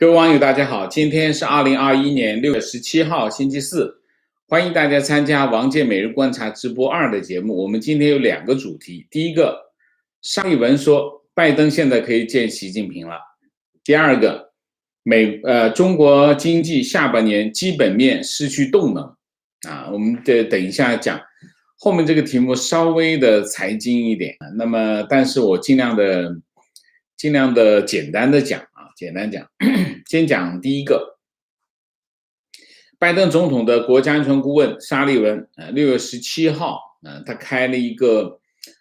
各位网友，大家好，今天是2021年6月17号，星期四，欢迎大家参加王健每日观察直播2的节目。我们今天有2个主题，第一个，沙利文说拜登现在可以见习近平了；第二个，中国经济下半年基本面失去动能啊，我们等一下讲。后面这个题目稍微的财经一点，那么但是我尽量的简单的讲。先讲第一个，拜登总统的国家安全顾问沙利文，6月17号，他开了一个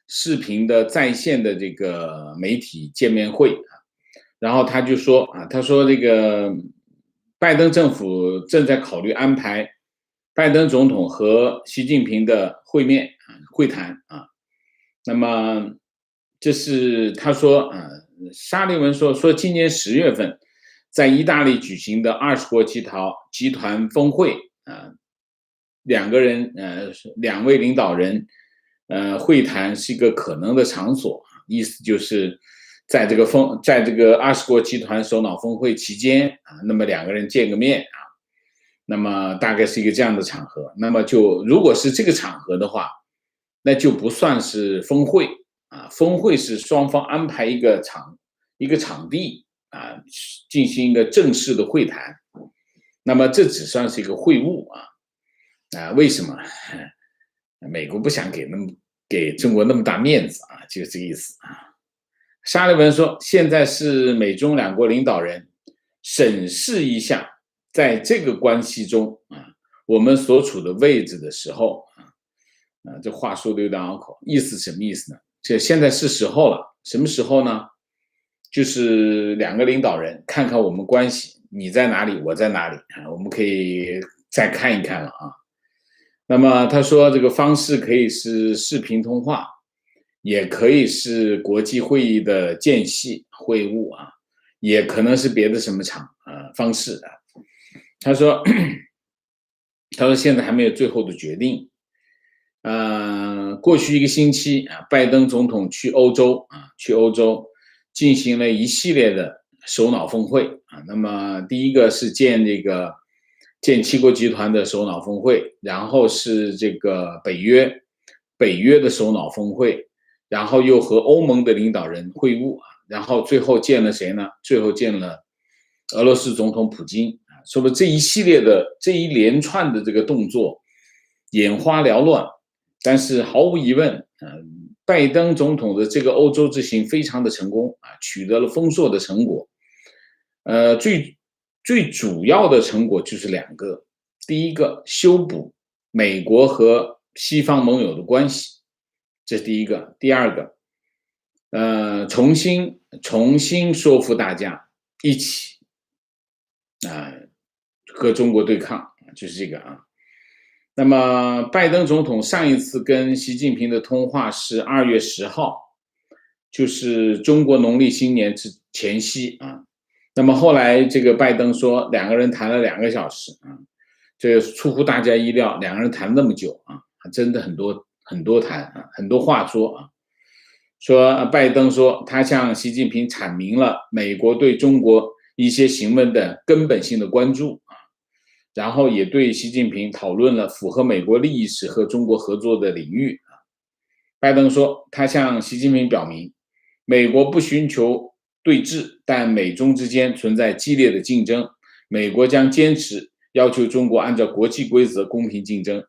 视频的在线的这个媒体见面会，然后他就说他说这个拜登政府正在考虑安排拜登总统和习近平的会谈啊，那么这是他说沙利文说今年10月份在意大利举行的20国集团峰会两位领导人会谈是一个可能的场所，意思就是在这个20国集团首脑峰会期间那么2个人见个面那么大概是一个这样的场合，那么如果是这个场合的话，那就不算是峰会峰会是双方安排一个场地进行一个正式的会谈，那么这只算是一个会晤为什么？美国不想给中国那么大面子就是这个意思沙利文说，现在是美中2国领导人审视一下在这个关系中我们所处的位置的时候这话说的有点拗口，意思什么意思呢？这现在是时候了，什么时候呢？就是2个领导人看看我们关系，你在哪里，我在哪里我们可以再看一看了那么他说这个方式可以是视频通话，也可以是国际会议的间隙会晤也可能是别的什么方式他说现在还没有最后的决定过去1个星期拜登总统去欧洲进行了一系列的首脑峰会那么第一个是见7国集团的首脑峰会，然后是这个北约的首脑峰会，然后又和欧盟的领导人会晤然后最后见了谁呢？最后见了俄罗斯总统普京说了这一连串的这个动作眼花缭乱，但是毫无疑问拜登总统的这个欧洲之行非常的成功取得了丰硕的成果最主要的成果就是2个，第一个修补美国和西方盟友的关系，这是第一个；第二个重新说服大家一起和中国对抗，就是这个那么拜登总统上一次跟习近平的通话是2月10号，就是中国农历新年前夕那么后来这个拜登说2个人谈了2个小时这出乎大家意料，2个人谈那么久真的很多谈很多话说说拜登说他向习近平阐明了美国对中国一些行为的根本性的关注然后也对习近平讨论了符合美国利益时和中国合作的领域拜登说他向习近平表明美国不寻求对峙，但美中之间存在激烈的竞争，美国将坚持要求中国按照国际规则公平竞争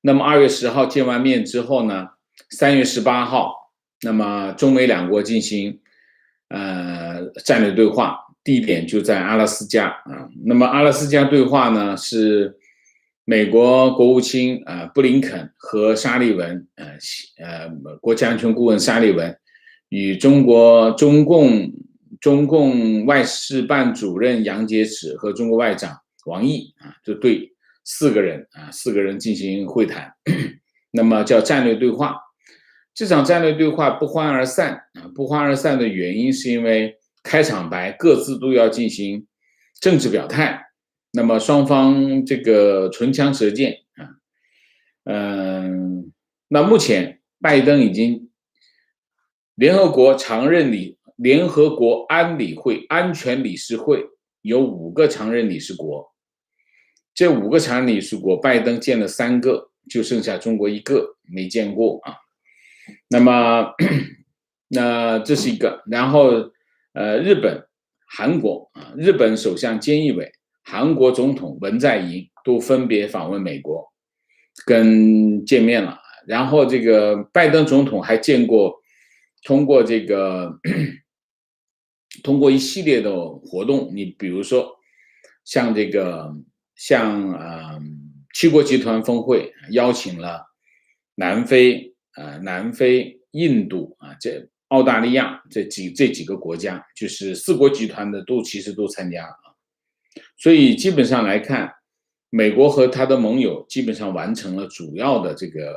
那么2月10号见完面之后呢，3月18号，那么中美2国进行战略对话，地点就在阿拉斯加那么阿拉斯加对话呢是美国国务卿布林肯和沙利文国家安全顾问沙利文与中共外事办主任杨洁篪和中国外长王毅就对4个人进行会谈那么叫战略对话。这场战略对话不欢而散的原因是因为开场白各自都要进行政治表态，那么双方这个唇枪舌剑那目前拜登已经联合国常任联合国安全理事会有5个常任理事国，这5个常任理事国，拜登见了3个，就剩下中国1个没见过啊。那么，那这是一个，然后日本、韩国啊，日本首相菅义伟、韩国总统文在寅都分别访问美国，跟见面了。然后这个拜登总统还通过一系列的活动，你比如说像七国集团峰会邀请了南非、印度啊，澳大利亚这几个国家，就是4国集团的其实都参加啊。所以基本上来看，美国和他的盟友基本上完成了主要的这个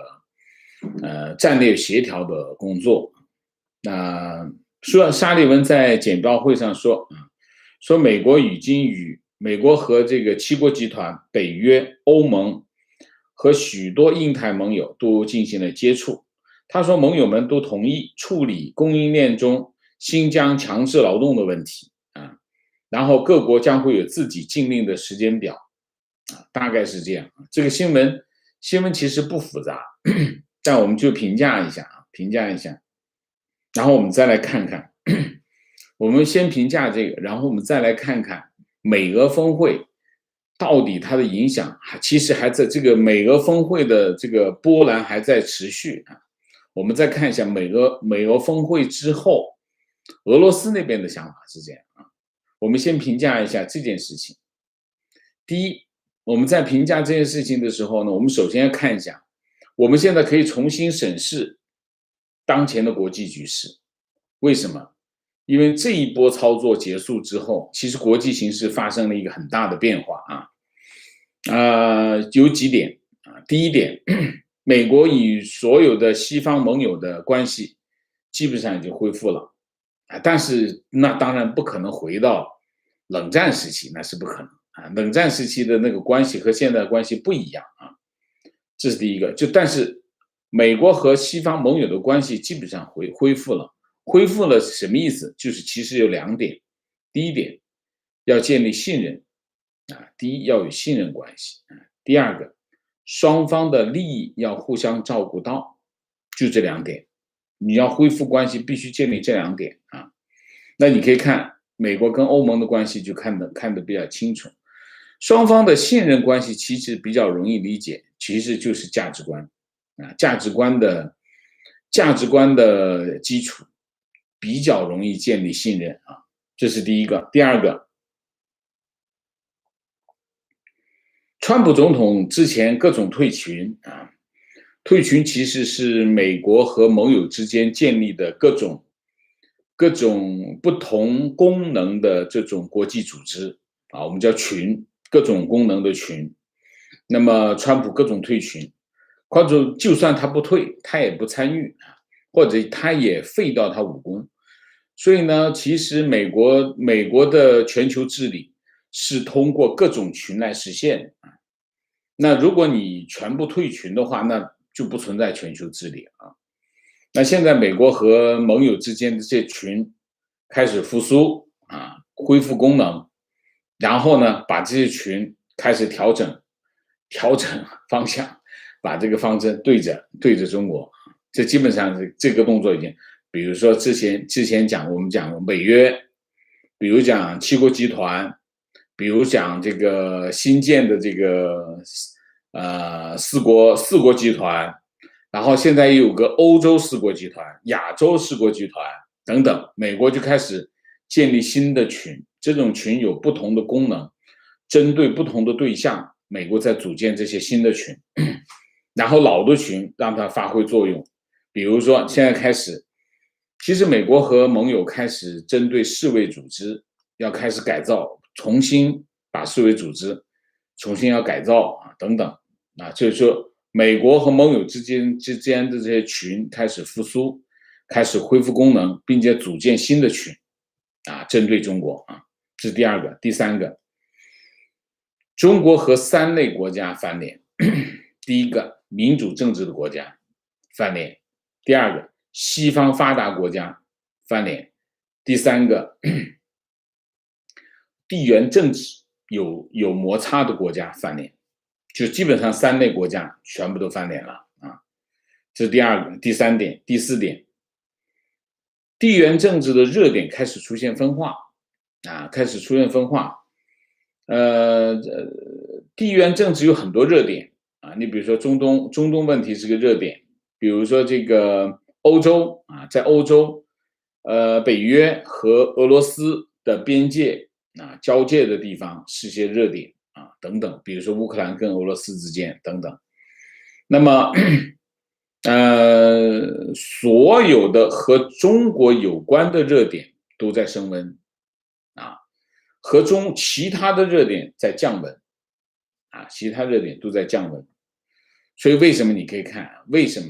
战略协调的工作。那沙利文在简报会上说，美国和这个7国集团、北约、欧盟和许多印太盟友都进行了接触。他说，盟友们都同意处理供应链中新疆强制劳动的问题啊，然后各国将会有自己禁令的时间表啊，大概是这样。这个新闻其实不复杂，但我们就评价一下。然后我们再来看看，我们先评价这个，然后我们再来看看美俄峰会到底它的影响，其实还在这个美俄峰会的这个波澜还在持续啊。我们再看一下美俄峰会之后，俄罗斯那边的想法是这样啊。我们先评价一下这件事情。第一，我们在评价这件事情的时候呢，我们首先要看一下，我们现在可以重新审视当前的国际局势。为什么？因为这一波操作结束之后，其实国际形势发生了一个很大的变化啊。有几点啊。第一点，美国与所有的西方盟友的关系基本上已经恢复了啊，但是那当然不可能回到冷战时期，那是不可能啊。冷战时期的那个关系和现在的关系不一样啊，这是第一个。但是美国和西方盟友的关系基本上恢复了。恢复了什么意思？就是其实有2点。第一点，要建立信任啊，第一要有信任关系啊。第二个，双方的利益要互相照顾到，就这2点。你要恢复关系，必须建立这2点啊。那你可以看美国跟欧盟的关系，就看得比较清楚。双方的信任关系其实比较容易理解，其实就是价值观啊，价值观的基础。比较容易建立信任啊，这是第一个。第二个，川普总统之前各种退群啊，退群其实是美国和盟友之间建立的各种不同功能的这种国际组织啊，我们叫群，各种功能的群。那么川普各种退群，或者就算他不退，他也不参与啊，或者他也废掉他武功。所以呢，其实美国的全球治理是通过各种群来实现啊。那如果你全部退群的话，那就不存在全球治理啊。那现在美国和盟友之间的这群开始复苏啊，恢复功能，然后呢，把这些群开始调整方向，把这个方针对着中国。这基本上是这个动作已经。比如说之前我们讲北约，比如讲7国集团，比如讲这个新建的这个四国集团，然后现在又有个欧洲4国集团、亚洲4国集团等等，美国就开始建立新的群，这种群有不同的功能，针对不同的对象，美国在组建这些新的群，然后老的群让它发挥作用。比如说现在开始。其实美国和盟友开始针对世卫组织要开始改造，重新把世卫组织重新要改造啊等等啊，就是说美国和盟友之间的这些群开始复苏，开始恢复功能，并且组建新的群啊，针对中国啊，这是第二个。第三个，中国和3类国家翻脸，第一个民主政治的国家翻脸，第二个西方发达国家翻脸，第三个，地缘政治有摩擦的国家翻脸，就基本上3类国家全部都翻脸了啊。这是第二个，第三点，第四点，地缘政治的热点开始出现分化啊，开始出现分化。地缘政治有很多热点啊，你比如说中东问题是个热点，比如说这个欧洲啊，在欧洲，北约和俄罗斯的边界啊交界的地方是些热点啊等等，比如说乌克兰跟俄罗斯之间等等。那么，所有的和中国有关的热点都在升温啊，和其他的热点在降温啊，其他热点都在降温。所以为什么你可以看，为什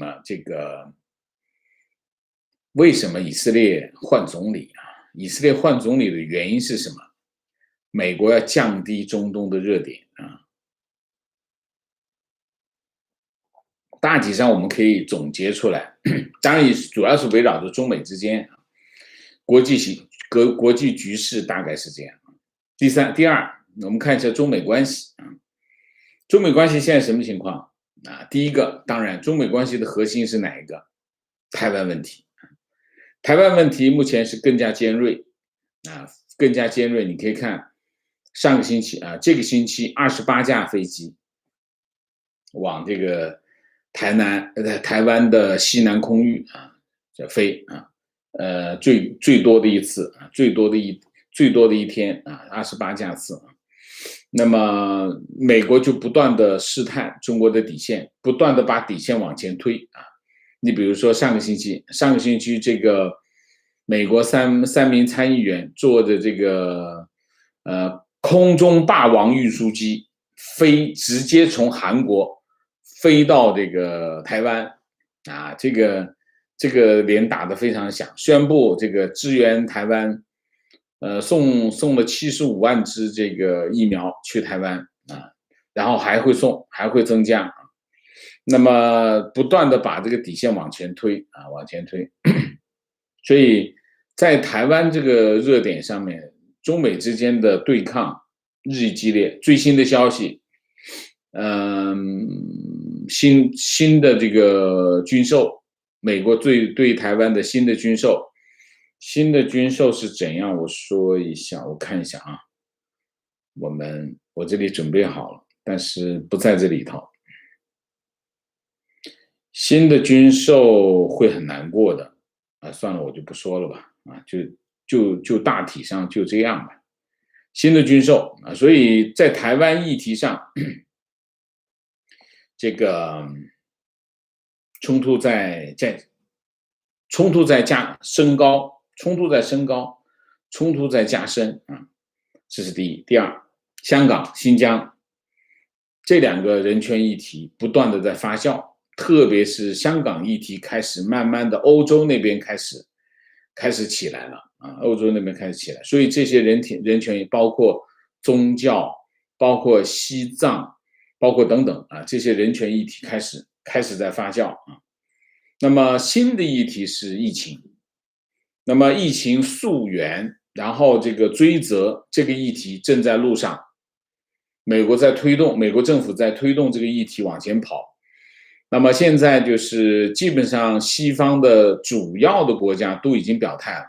么以色列换总理啊？以色列换总理的原因是什么？美国要降低中东的热点啊。大体上我们可以总结出来，当然也主要是围绕着中美之间国际局势大概是这样。第二，我们看一下中美关系啊。中美关系现在什么情况啊？第一个，当然中美关系的核心是哪一个？台湾问题。台湾问题目前是更加尖锐啊，更加尖锐。你可以看上个星期啊，这个星期28架飞机往这个台湾的西南空域啊飞啊，最多的一次啊，最多的一天啊，28架次啊。那么美国就不断的试探中国的底线，不断的把底线往前推啊。你比如说上个星期这个美国三名参议员坐着这个空中霸王运输机直接从韩国飞到这个台湾啊，这个脸打得非常响，宣布这个支援台湾，送了75万支这个疫苗去台湾啊，然后还会增加，那么不断的把这个底线往前推啊，往前推，所以在台湾这个热点上面，中美之间的对抗日益激烈。最新的消息，新的这个军售，美国对台湾的新的军售是怎样？我说一下，我看一下啊，我这里准备好了，但是不在这里头。新的军售会很难过的啊，算了，我就不说了吧啊，就大体上就这样吧。新的军售啊，所以在台湾议题上，这个冲突在升高，冲突在加深啊，这是第一。第二，香港、新疆这2个人权议题不断的在发酵，特别是香港议题开始慢慢的欧洲那边开始起来了啊，欧洲那边开始起来，所以这些人权包括宗教，包括西藏，包括等等啊，这些人权议题开始在发酵啊。那么新的议题是疫情，那么疫情溯源，然后这个追责这个议题正在路上，美国政府在推动这个议题往前跑。那么现在就是基本上西方的主要的国家都已经表态了，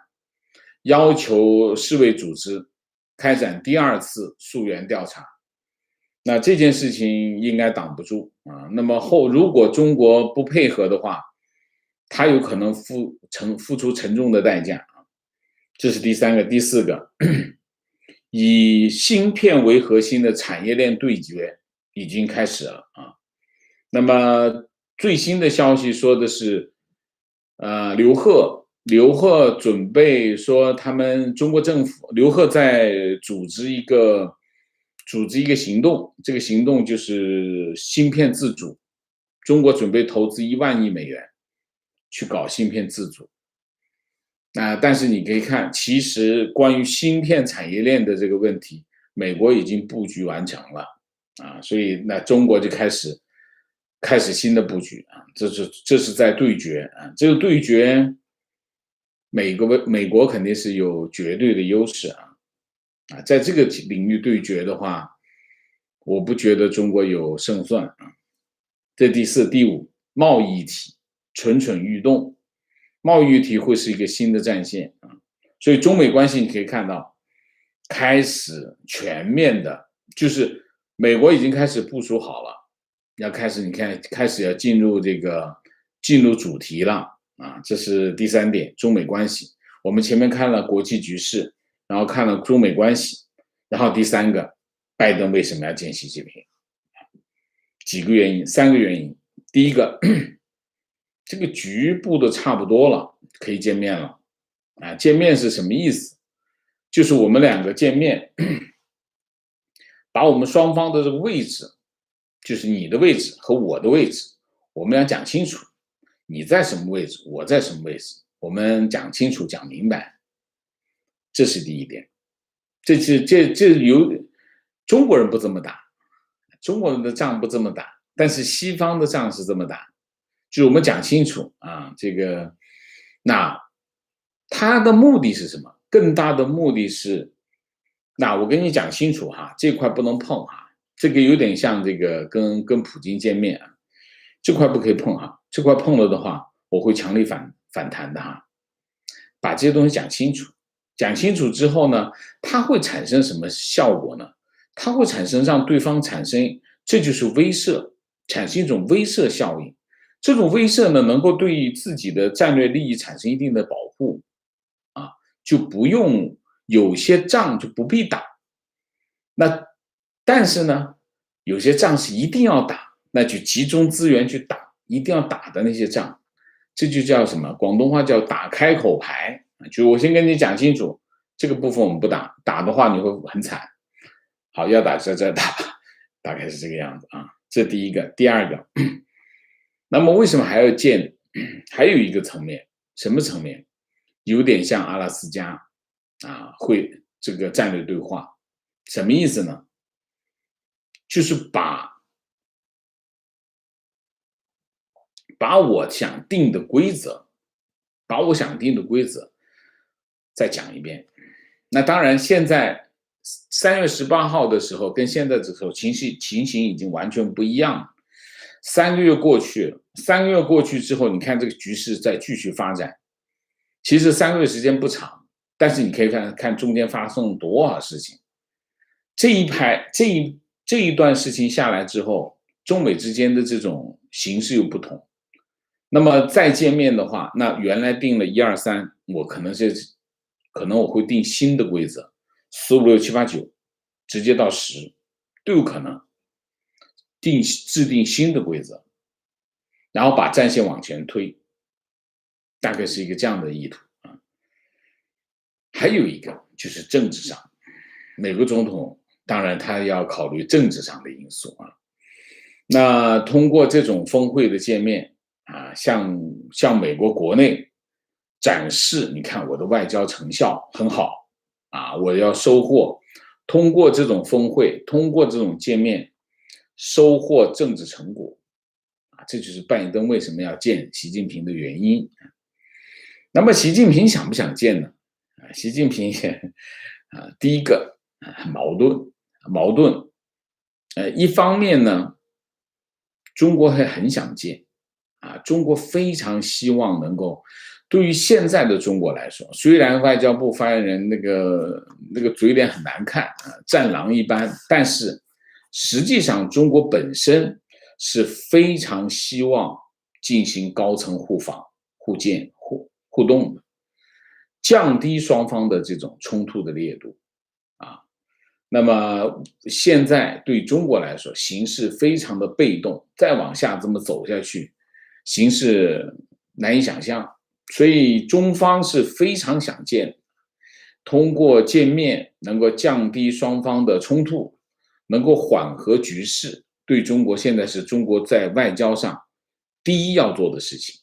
要求世卫组织开展第2次溯源调查。那这件事情应该挡不住啊。那么如果中国不配合的话，它有可能付出沉重的代价啊。这是第3个。第4个，以芯片为核心的产业链对决已经开始了啊。那么最新的消息说的是，刘鹤准备说中国政府，刘鹤在组织一个行动，这个行动就是芯片自主，中国准备投资1万亿美元去搞芯片自主。但是你可以看，其实关于芯片产业链的这个问题，美国已经布局完成了啊，所以那中国就开始新的布局啊，这是在对决啊，这个对决美国肯定是有绝对的优势在这个领域对决的话，我不觉得中国有胜算这第四、第五，贸易议题蠢蠢欲动，贸易议题会是一个新的战线所以中美关系你可以看到，开始全面的，就是美国已经开始部署好了，要开始你看开始要进入主题了这是第三点，中美关系。我们前面看了国际局势，然后看了中美关系，然后第三个，拜登为什么要见习近平？几个原因，三个原因。第一个，这个局布的差不多了，可以见面了见面是什么意思？就是我们两个见面，把我们双方的这个位置，就是你的位置和我的位置，我们要讲清楚。你在什么位置，我在什么位置，我们讲清楚讲明白，这是第一点。这有中国人不这么打，中国人的仗不这么打，但是西方的仗是这么打，就是我们讲清楚那他的目的是什么？更大的目的是，那我跟你讲清楚这块不能碰这个有点像这个跟普京见面这块不可以碰这块碰了的话，我会强力反弹的把这些东西讲清楚，讲清楚之后呢，它会产生什么效果呢？它会产生让对方产生，这就是威慑，产生一种威慑效应。这种威慑呢，能够对于自己的战略利益产生一定的保护就不用有些仗就不必打。但是呢，有些仗是一定要打，那就集中资源去打，一定要打的那些仗，这就叫什么？广东话叫打开口牌，就我先跟你讲清楚，这个部分我们不打，打的话你会很惨。好，要打再打，大概是这个样子这第一个。第二个，那么为什么还要建？还有一个层面，什么层面？有点像阿拉斯加会这个战略对话，什么意思呢？就是把我想定的规则，再讲一遍。那当然，现在3月18号的时候，跟现在的时候情形已经完全不一样了。3个月过去了，3个月过去之后，你看这个局势在继续发展。其实3个月时间不长，但是你可以看中间发生多少事情。这一段事情下来之后，中美之间的这种形势又不同。那么再见面的话，那原来定了1、2、3，可能我会定新的规则，4、5、6、7、8、9，直接到10，都有可能制定新的规则，然后把战线往前推，大概是一个这样的意图还有一个就是政治上，美国总统当然他要考虑政治上的因素那通过这种峰会的见面向美国国内展示，你看我的外交成效很好我要收获，通过这种峰会，通过这种见面，收获政治成果这就是拜登为什么要见习近平的原因。那么习近平想不想见呢？习近平第一个矛盾一方面呢，中国很想见中国非常希望能够，对于现在的中国来说，虽然外交部发言人那个嘴脸很难看战狼一般，但是实际上中国本身是非常希望进行高层互访、互见、互动的，降低双方的这种冲突的烈度那么现在对中国来说，形势非常的被动，再往下这么走下去，形势难以想象，所以中方是非常想见，通过见面能够降低双方的冲突，能够缓和局势，对中国现在是中国在外交上第一要做的事情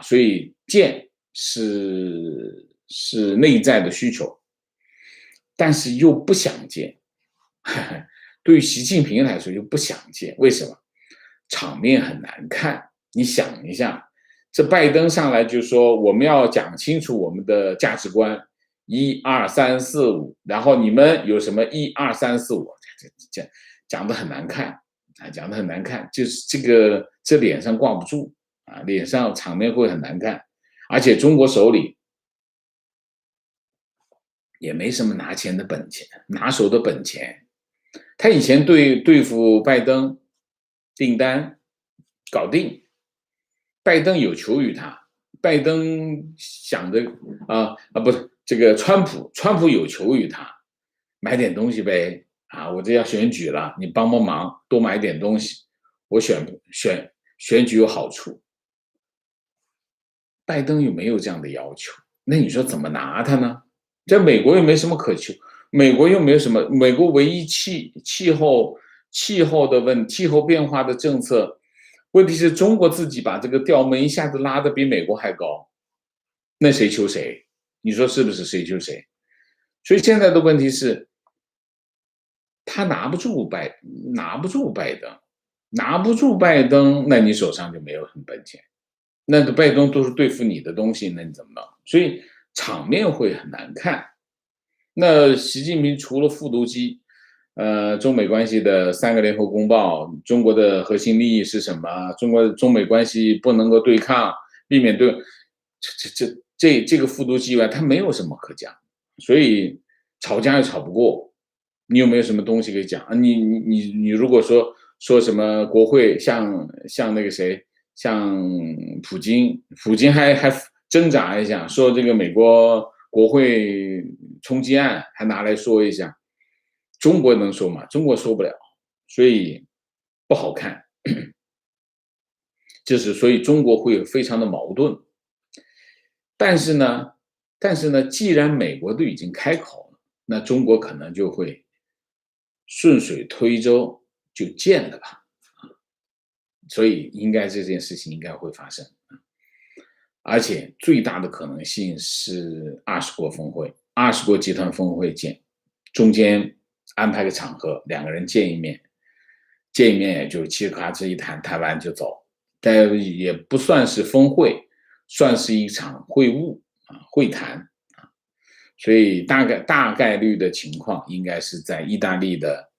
所以见是内在的需求，但是又不想见对于习近平来说又不想见，为什么？场面很难看。你想一下，这拜登上来就说我们要讲清楚我们的价值观，一二三四五，然后你们有什么一二三四五，讲的很难看啊，讲的很难看，就是这脸上挂不住啊，脸上场面会很难看，而且中国手里也没什么拿钱的本钱，拿手的本钱。他以前对付拜登订单搞定。拜登有求于他，拜登想着不是这个川普有求于他，买点东西呗啊，我这要选举了，你帮帮忙，多买点东西，我选举有好处。拜登又没有这样的要求，那你说怎么拿他呢？在美国又没什么可求，美国又没有什么，美国唯一气候变化的政策。问题是中国自己把这个调门一下子拉得比美国还高，那谁求谁？你说是不是谁求谁？所以现在的问题是，他拿不住拜登，那你手上就没有什么本钱。那拜登都是对付你的东西，那你怎么弄？所以场面会很难看。那习近平除了复读机，中美关系的3个联合公报，中国的核心利益是什么？中美关系不能够对抗，避免对这个复读机外，他没有什么可讲，所以吵架又吵不过。你有没有什么东西可以讲？你如果说什么国会像那个谁，像普京还挣扎一下，说这个美国国会冲击案还拿来说一下。中国能说吗？中国说不了，所以不好看。所以中国会非常的矛盾。但是呢，既然美国都已经开口了，那中国可能就会顺水推舟，就见了吧。所以应该这件事情应该会发生，而且最大的可能性是20国峰会，20国集团峰会见，中间安排个场合，2个人见一面也就嘁哩喀吱一谈完就走，但也不算是峰会，算是一场会晤会谈啊，所以大概率的情况应该是在意大利的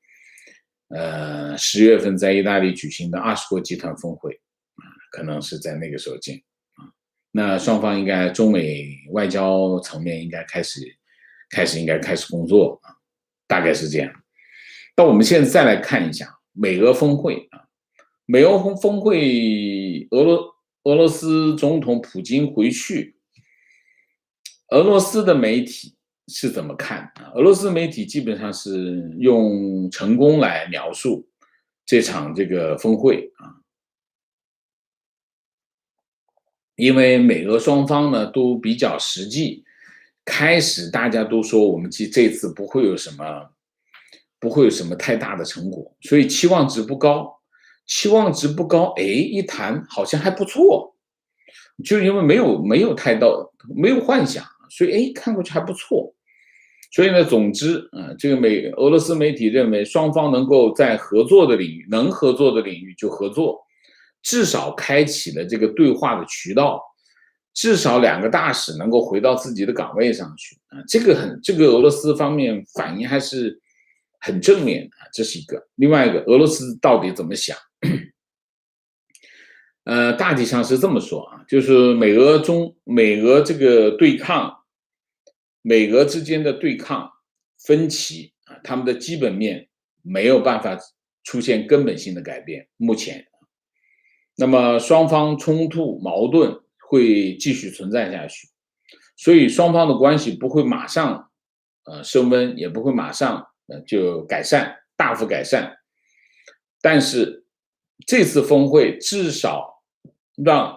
10月份在意大利举行的20国集团峰会可能是在那个时候见那双方应该中美外交层面应该开始工作大概是这样。那我们现在再来看一下美俄峰会美俄峰会，俄罗斯总统普京回去，俄罗斯的媒体是怎么看？俄罗斯媒体基本上是用成功来描述这场这个峰会因为美俄双方呢都比较实际，开始大家都说我们这次不会有什么太大的成果，所以期望值不高，一谈好像还不错，就因为没有幻想，所以看过去还不错。所以呢，总之这个俄罗斯媒体认为双方能够在能合作的领域就合作，至少开启了这个对话的渠道，至少2个大使能够回到自己的岗位上去这个俄罗斯方面反应还是很正面这是一个。另外一个，俄罗斯到底怎么想？大体上是这么说就是美俄这个对抗，美俄之间的对抗分歧他们的基本面没有办法出现根本性的改变，目前。那么双方冲突矛盾会继续存在下去，所以双方的关系不会马上升温，也不会马上就大幅改善。但是这次峰会至少让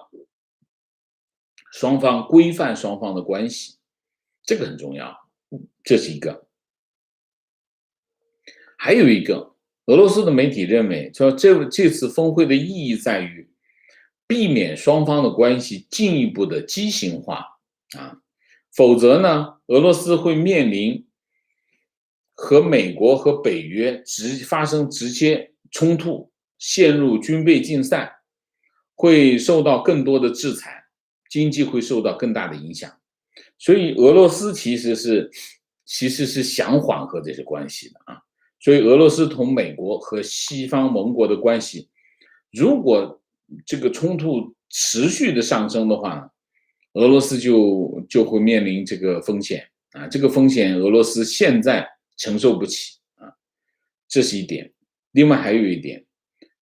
双方规范双方的关系，这个很重要，这是一个。还有一个，俄罗斯的媒体认为说这次峰会的意义在于避免双方的关系进一步的畸形化否则呢，俄罗斯会面临和美国和北约发生直接冲突，陷入军备竞赛，会受到更多的制裁经济会受到更大的影响。所以俄罗斯其实是想缓和这些关系的啊。所以俄罗斯同美国和西方盟国的关系，如果这个冲突持续的上升的话呢，俄罗斯就会面临这个风险啊，这个风险俄罗斯现在承受不起啊，这是一点。另外还有一点，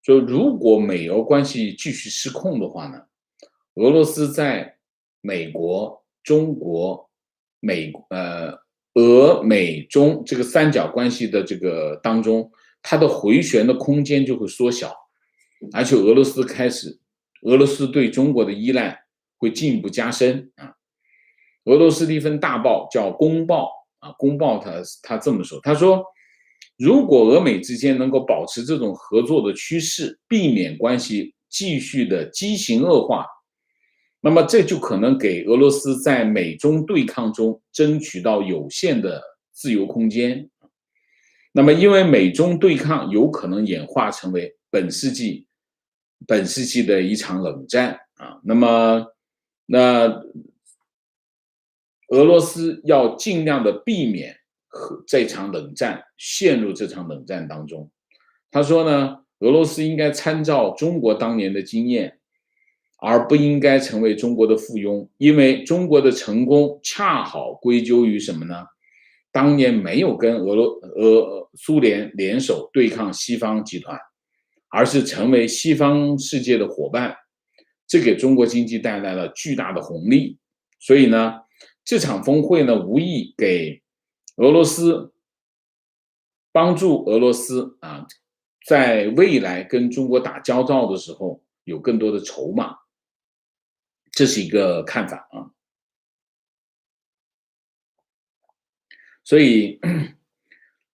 说如果美俄关系继续失控的话呢，俄罗斯在美国、中国、俄美中这个三角关系的这个当中，它的回旋的空间就会缩小，而且俄罗斯对中国的依赖会进一步加深啊。俄罗斯的一份大报叫《公报》啊，《公报》他这么说，他说，如果俄美之间能够保持这种合作的趋势，避免关系继续的畸形恶化，那么这就可能给俄罗斯在美中对抗中争取到有限的自由空间。那么因为美中对抗有可能演化成为本世纪的一场冷战啊，那俄罗斯要尽量的避免和这场冷战陷入这场冷战当中。他说呢，俄罗斯应该参照中国当年的经验，而不应该成为中国的附庸，因为中国的成功恰好归咎于什么呢？当年没有跟苏联联手对抗西方集团，而是成为西方世界的伙伴，这给中国经济带来了巨大的红利。所以呢，这场峰会呢，无意给俄罗斯帮助俄罗斯啊，在未来跟中国打交道的时候有更多的筹码，这是一个看法啊。所以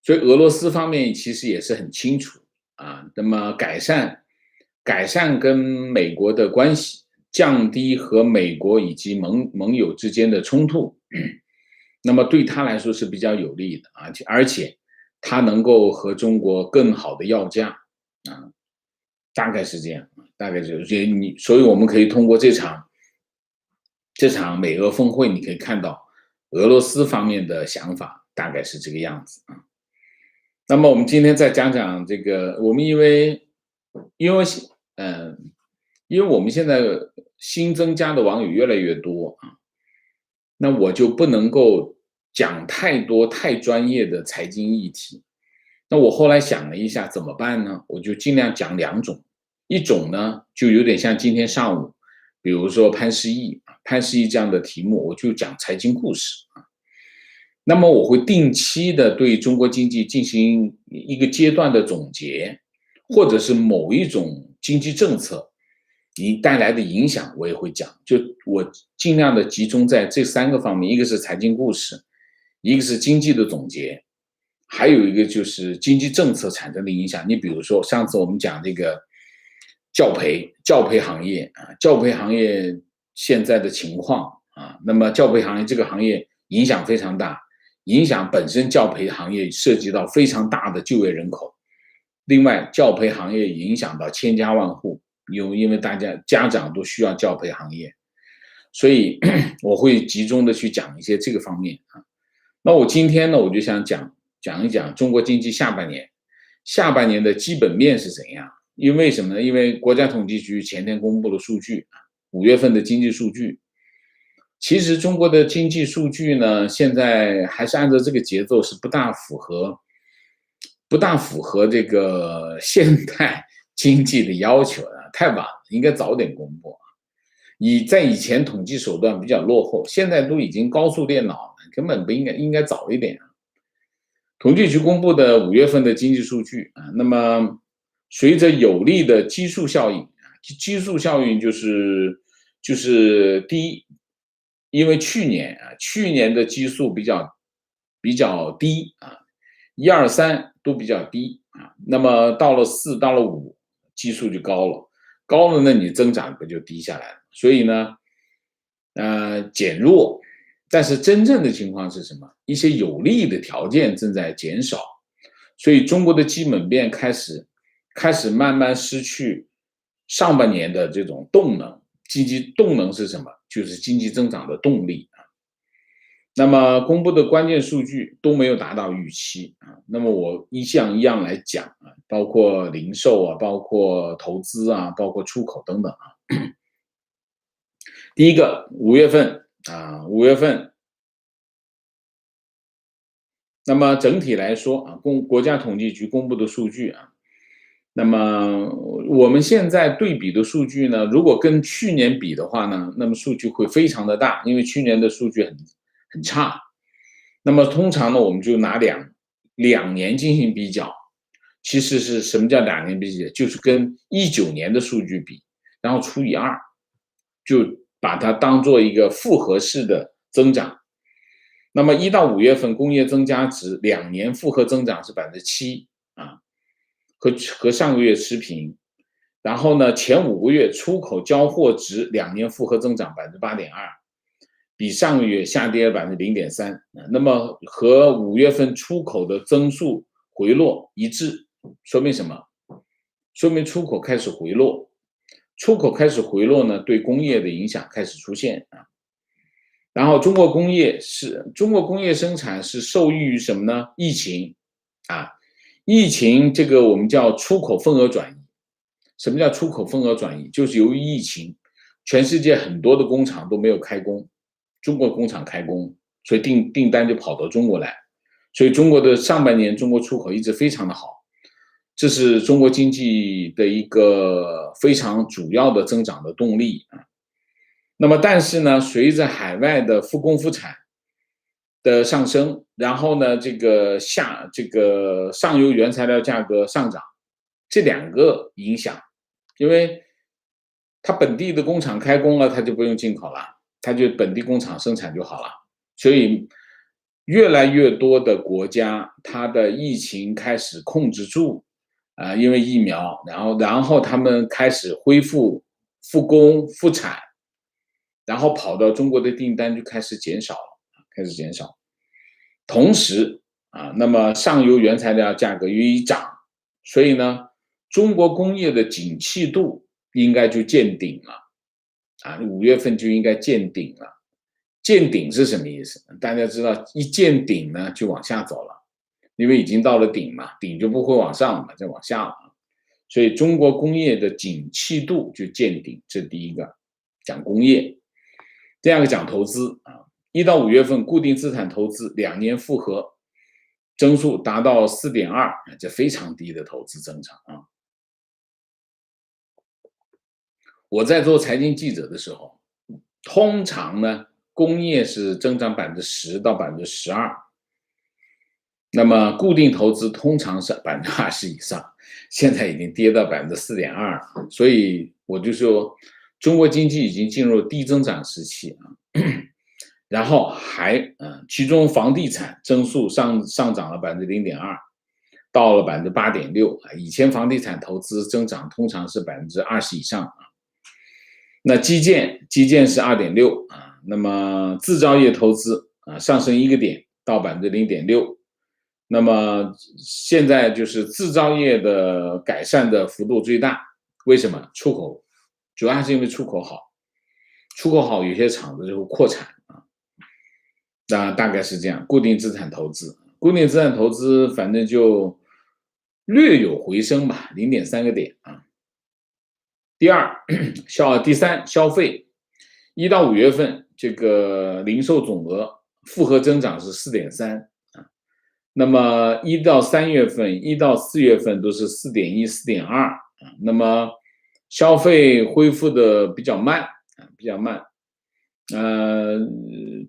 俄罗斯方面其实也是很清楚啊，那么改善跟美国的关系，降低和美国以及盟友之间的冲突，那么对他来说是比较有利的啊，而且他能够和中国更好的要价啊，大概是这样，大概就是所以我们可以通过这场美俄峰会，你可以看到俄罗斯方面的想法。大概是这个样子啊。那么我们今天再讲讲这个，我们因为我们现在新增加的网友越来越多啊，那我就不能够讲太多太专业的财经议题。那我后来想了一下怎么办呢？我就尽量讲两种，一种呢就有点像今天上午，比如说潘石屹这样的题目，我就讲财经故事啊。那么我会定期的对中国经济进行一个阶段的总结，或者是某一种经济政策你带来的影响，我也会讲。就我尽量的集中在这三个方面，一个是财经故事，一个是经济的总结，还有一个就是经济政策产生的影响。你比如说上次我们讲这个教培行业啊，教培行业现在的情况啊，那么教培行业这个行业影响非常大。影响本身教培行业涉及到非常大的就业人口，另外教培行业影响到千家万户，因为大家家长都需要教培行业，所以我会集中的去讲一些这个方面啊。那我今天呢，我就想讲一讲中国经济下半年的基本面是怎样。因为什么呢？因为国家统计局前天公布了数据，5月份的经济数据。其实中国的经济数据呢，现在还是按照这个节奏，是不大符合这个现代经济的要求的，太晚了，应该早点公布。在以前统计手段比较落后，现在都已经高速电脑了，根本不应该早一点。统计局公布的5月份的经济数据啊，那么随着有利的基数效应，基数效应就是第一。因为去年的基数比较低啊，1、2、3都比较低啊，那么到了4到了5，基数就高了，那你增长不就低下来了？所以呢，减弱，但是真正的情况是什么？一些有利的条件正在减少，所以中国的基本面开始慢慢失去上半年的这种动能。经济动能是什么？就是经济增长的动力啊。那么公布的关键数据都没有达到预期啊。那么我一项一样来讲啊，包括零售啊，包括投资啊，包括出口等等啊。第一个5月份啊，5月份，那么整体来说啊，国家统计局公布的数据啊，那么我们现在对比的数据呢，如果跟去年比的话呢，那么数据会非常的大，因为去年的数据很差。那么通常呢，我们就拿两年进行比较。其实是什么叫2年比较？就是跟19年的数据比，然后除以2，就把它当做一个复合式的增长。那么1到5月份工业增加值2年复合增长是7%啊，和上个月持平。然后呢，前5个月出口交货值2年复合增长8.2%，比上个月下跌了0.3%。那么和5月份出口的增速回落一致，说明什么？说明出口开始回落。出口开始回落呢，对工业的影响开始出现啊。然后中国工业生产是受益于什么呢？疫情啊，疫情这个我们叫出口份额转移。什么叫出口份额转移？就是由于疫情，全世界很多的工厂都没有开工，中国工厂开工，所以订单就跑到中国来，所以中国的上半年中国出口一直非常的好，这是中国经济的一个非常主要的增长的动力啊。那么但是呢，随着海外的复工复产的上升，然后呢，这个上游原材料价格上涨，这2个影响，因为它本地的工厂开工了，它就不用进口了，它就本地工厂生产就好了。所以越来越多的国家，它的疫情开始控制住啊，因为疫苗，然后他们开始恢复复工复产，然后跑到中国的订单就开始减少。同时啊，那么上游原材料价格由于涨，所以呢，中国工业的景气度应该就见顶了啊，5月份就应该见顶了。见顶是什么意思？大家知道，一见顶呢就往下走了，因为已经到了顶嘛，顶就不会往上嘛，再往下了。所以中国工业的景气度就见顶，这是第一个，讲工业。第二个讲投资啊，1到5月份固定资产投资2年复合增速达到4.2%，这非常低的投资增长啊。我在做财经记者的时候，通常呢，工业是增长10%到12%，那么固定投资通常是20%以上，现在已经跌到4.2%，所以我就说，中国经济已经进入低增长时期啊。然后其中房地产增速上涨了0.2%，到了8.6%啊。以前房地产投资增长通常是20%以上啊。那基建是2.6%啊，那么制造业投资啊上升1个点到0.6%。那么现在就是制造业的改善的幅度最大，为什么？出口，主要还是因为出口好，有些厂子就会扩产啊。那大概是这样。固定资产投资反正就略有回升吧，0.3个点啊。第三，消费，1到5月份这个零售总额复合增长是4.3%啊。那么1到3月份、1到4月份都是4.1、4.2啊。那么消费恢复的比较慢。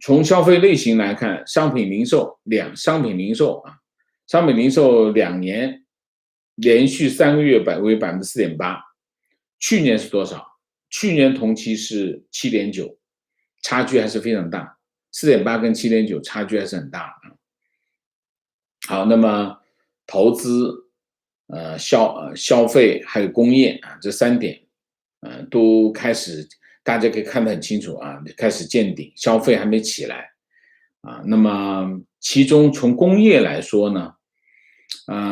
从消费类型来看，商品零售2年连续3个月为4.8%，去年是多少？去年同期是7.9%，差距还是非常大。4.8跟7.9差距还是很大啊。好，那么投资、消费还有工业啊，这3点，都开始，大家可以看得很清楚啊，开始见顶，消费还没起来啊。那么其中从工业来说呢，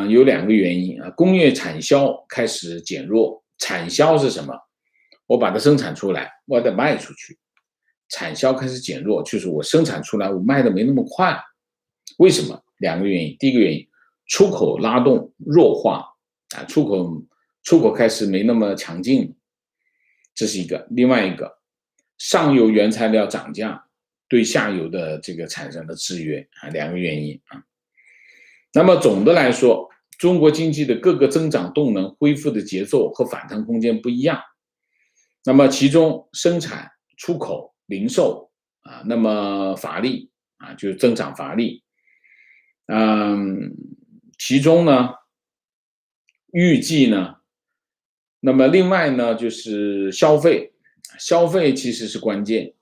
有2个原因啊，工业产销开始减弱。产销是什么？我把它生产出来，我得卖出去，产销开始减弱，就是我生产出来我卖的没那么快。为什么？两个原因。第一个原因，出口拉动弱化啊，出口开始没那么强劲，这是一个。另外一个，上游原材料涨价对下游的这个产生的制约啊，两个原因啊。那么总的来说，中国经济的各个增长动能恢复的节奏和反弹空间不一样。那么其中生产、出口、零售啊，那么乏力啊，就是增长乏力。其中呢，预计呢，那么另外呢就是消费，消费其实是关键，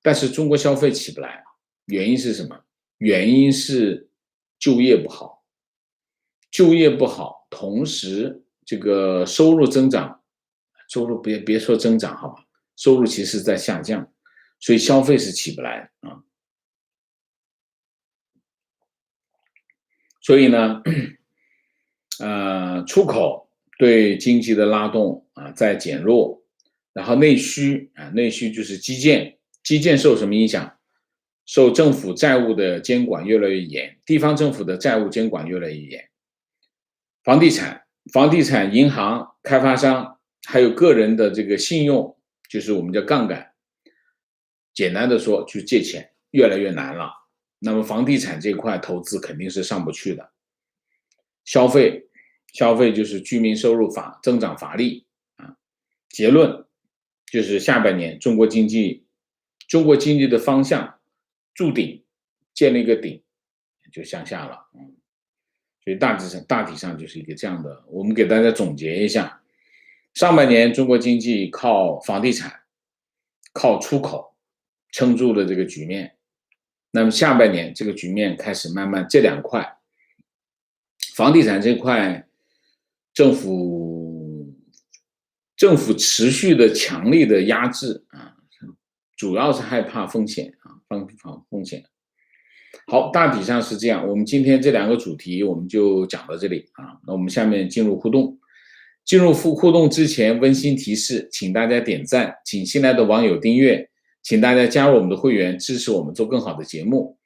但是中国消费起不来，原因是什么？原因是就业不好，就业不好，同时这个收入增长，收入别说增长好吧，收入其实在下降，所以消费是起不来啊。所以呢，出口对经济的拉动啊在减弱，然后内需啊，内需就是基建，基建受什么影响？受政府债务的监管越来越严，地方政府的债务监管越来越严。房地产、银行、开发商还有个人的这个信用，就是我们叫杠杆。简单的说，去借钱越来越难了。那么房地产这块投资肯定是上不去的。消费就是居民收入增长乏力啊。结论就是下半年中国经济的方向筑顶，建立一个顶就向下了。所以大体上就是一个这样的。我们给大家总结一下，上半年中国经济靠房地产、靠出口撑住了这个局面。那么下半年这个局面开始慢慢这两块，房地产这块，政府持续的强力的压制啊，主要是害怕风险啊，防风险。好，大体上是这样。我们今天这两个主题我们就讲到这里啊。那我们下面进入互动。进入互动之前，温馨提示，请大家点赞，请新来的网友订阅，请大家加入我们的会员，支持我们做更好的节目。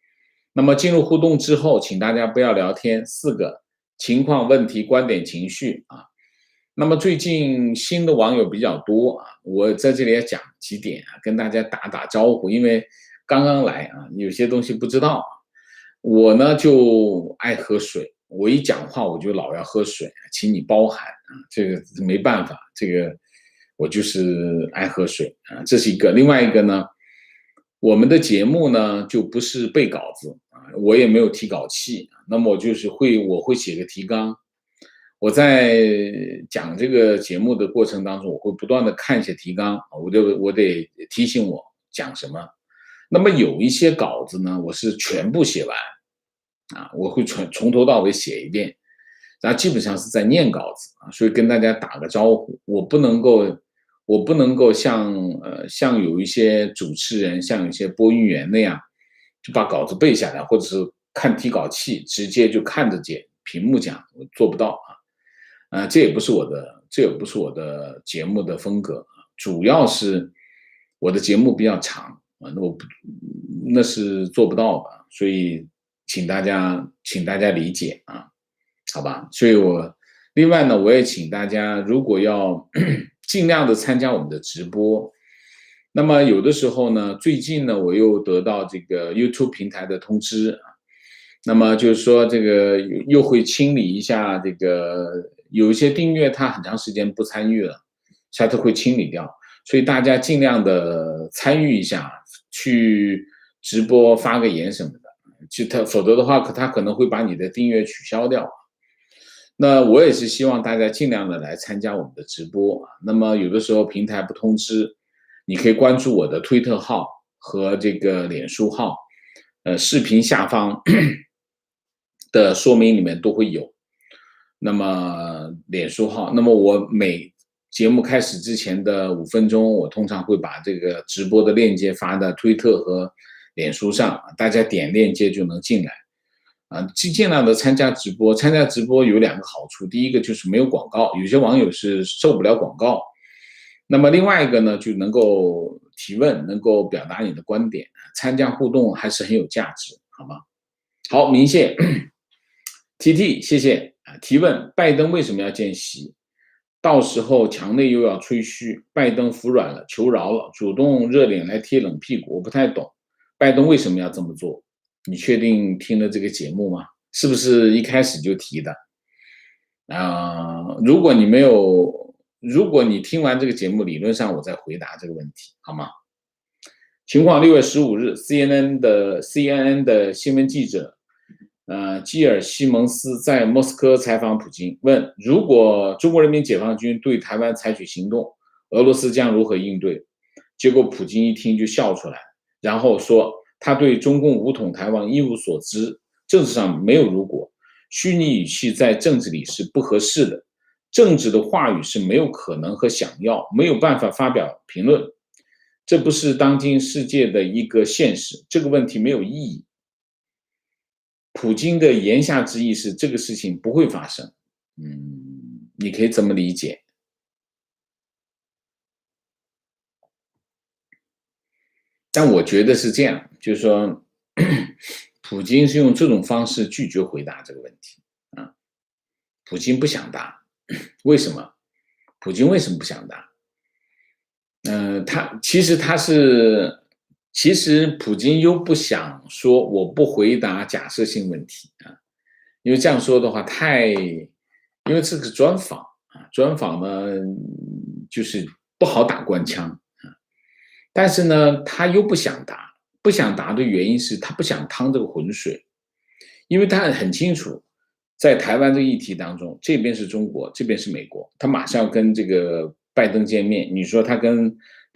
那么进入互动之后，请大家不要聊天，4个情况、问题、观点、情绪啊。那么最近新的网友比较多啊，我在这里也讲几点啊，跟大家打招呼，因为刚刚来啊，有些东西不知道啊。我呢就爱喝水，我一讲话我就老要喝水，请你包涵啊，这个没办法，这个我就是爱喝水啊，这是一个。另外一个呢，我们的节目呢就不是背稿子啊，我也没有提稿器，那么我会写个提纲，我在讲这个节目的过程当中，我会不断的看一些提纲，我得提醒我讲什么。那么有一些稿子呢，我是全部写完。啊，我会从头到尾写一遍，然后基本上是在念稿子啊，所以跟大家打个招呼，我不能够像有一些主持人，像有一些播音员那样，就把稿子背下来，或者是看提稿器，直接就看着屏幕讲，我做不到啊，这也不是我的节目的风格，主要是我的节目比较长啊，那是做不到的，所以。请大家理解啊，好吧？所以另外呢，我也请大家，如果要尽量的参加我们的直播，那么有的时候呢，最近呢，我又得到这个 YouTube 平台的通知啊，那么就是说这个又会清理一下这个有一些订阅他很长时间不参与了，他都会清理掉，所以大家尽量的参与一下，去直播发个言什么的。否则的话，他可能会把你的订阅取消掉。那我也是希望大家尽量的来参加我们的直播啊。那么有的时候平台不通知，你可以关注我的推特号和这个脸书号，视频下方的说明里面都会有。那么脸书号，那么我每节目开始之前的5分钟，我通常会把这个直播的链接发到推特和脸书上，大家点链接就能进来啊，尽量的参加直播。参加直播有2个好处，第一个就是没有广告，有些网友是受不了广告，那么另外一个呢，就能够提问，能够表达你的观点，参加互动还是很有价值，好吗？好，明谢 TT，谢谢提问：拜登为什么要见习？到时候墙内又要吹嘘，拜登服软了，求饶了，主动热脸来贴冷屁股，我不太懂，拜登为什么要这么做？你确定听了这个节目吗？是不是一开始就提的？如果你没有，如果你听完这个节目，理论上我再回答这个问题，好吗？情况6月15日CNN的新闻记者，基尔西蒙斯在莫斯科采访普京，问如果中国人民解放军对台湾采取行动，俄罗斯将如何应对？结果普京一听就笑出来，然后说他对中共武统台湾一无所知，政治上没有如果，虚拟语气在政治里是不合适的，政治的话语是没有可能和想要，没有办法发表评论。这不是当今世界的一个现实，这个问题没有意义。普京的言下之意是这个事情不会发生，你可以这么理解。但我觉得是这样，就是说，普京是用这种方式拒绝回答这个问题啊。普京不想答，为什么？普京为什么不想答？其实普京又不想说我不回答假设性问题啊，因为这样说的话因为这个专访啊，专访呢就是不好打官腔啊，但是呢他又不想答，不想答的原因是他不想趟这个浑水，因为他很清楚，在台湾这个议题当中，这边是中国，这边是美国，他马上要跟这个拜登见面，你说他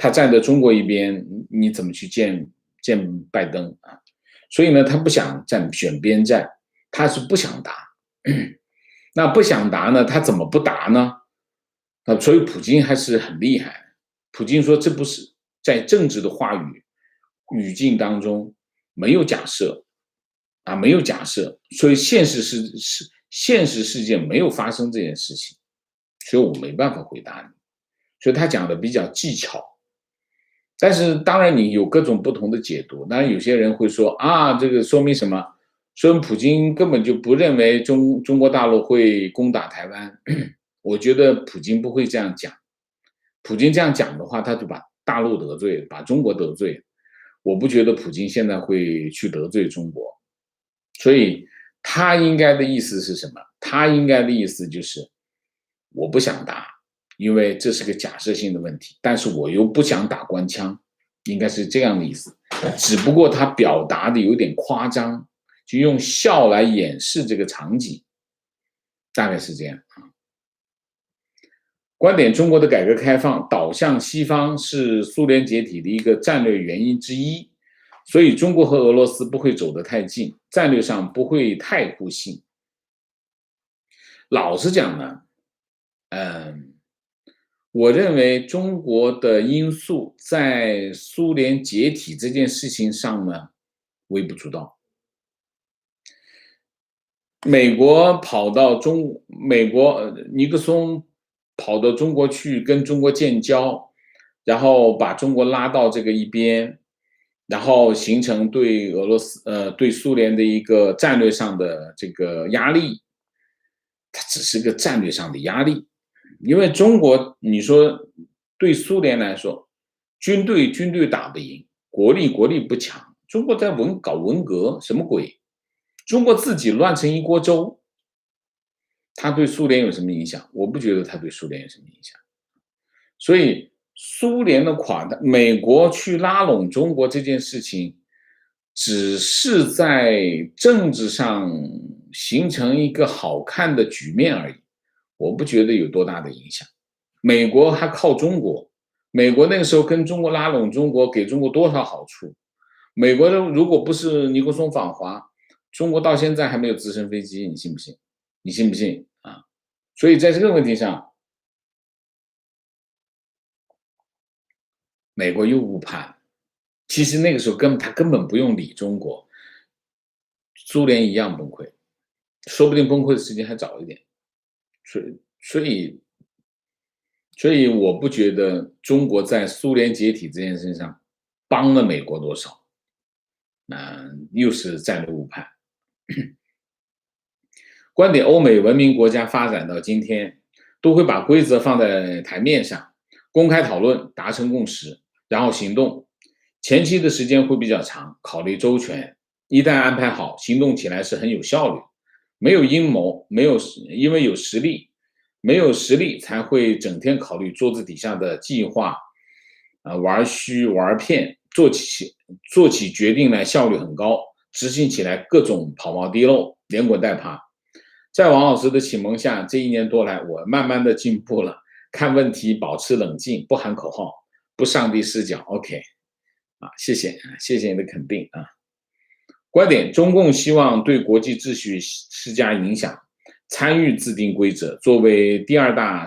站在中国一边，你怎么去见拜登啊？所以呢，他不想选边站，他是不想答。那不想答呢，他怎么不答呢？所以普京还是很厉害。普京说，这不是在政治的话语境当中没有假设，没有假设，所以现实世界没有发生这件事情，所以我没办法回答你。所以他讲的比较技巧，但是当然你有各种不同的解读。当然有些人会说这个说明什么？说明普京根本就不认为中国大陆会攻打台湾。我觉得普京不会这样讲。普京这样讲的话，他就把大陆得罪，把中国得罪。我不觉得普京现在会去得罪中国。所以他应该的意思是什么？他应该的意思就是我不想答，因为这是个假设性的问题，但是我又不想打官腔，应该是这样的意思。只不过他表达的有点夸张，就用笑来掩饰这个场景，大概是这样啊。观点：中国的改革开放导向西方是苏联解体的一个战略原因之一。所以中国和俄罗斯不会走得太近，战略上不会太互信。老实讲呢，我认为中国的因素在苏联解体这件事情上呢，微不足道。美国尼克松跑到中国去跟中国建交，然后把中国拉到这个一边。然后形成对对苏联的一个战略上的这个压力，它只是个战略上的压力，因为中国你说对苏联来说，军队打不赢，国力不强，中国在搞文革什么鬼？中国自己乱成一锅粥，它对苏联有什么影响？我不觉得它对苏联有什么影响，所以苏联的美国去拉拢中国这件事情，只是在政治上形成一个好看的局面而已，我不觉得有多大的影响。美国还靠中国，美国那个时候跟中国拉拢中国，给中国多少好处？美国的如果不是尼克松访华，中国到现在还没有直升飞机，你信不信？你信不信啊？所以在这个问题上，美国又误判。其实那个时候他根本不用理中国，苏联一样崩溃，说不定崩溃的时间还早一点。所以所以我不觉得中国在苏联解体这件事上帮了美国多少，又是战略误判。观点：欧美文明国家发展到今天，都会把规则放在台面上，公开讨论，达成共识，然后行动。前期的时间会比较长，考虑周全。一旦安排好，行动起来是很有效率。没有阴谋，因为有实力，没有实力才会整天考虑桌子底下的计划，玩虚玩骗，做起决定来效率很高，执行起来各种跑冒滴漏，连滚带爬。在王老师的启蒙下，这1年多来，我慢慢的进步了，看问题保持冷静，不喊口号，不上帝视角。OK， 谢谢你的肯定啊。观点：中共希望对国际秩序施加影响，参与制定规则。作为第二大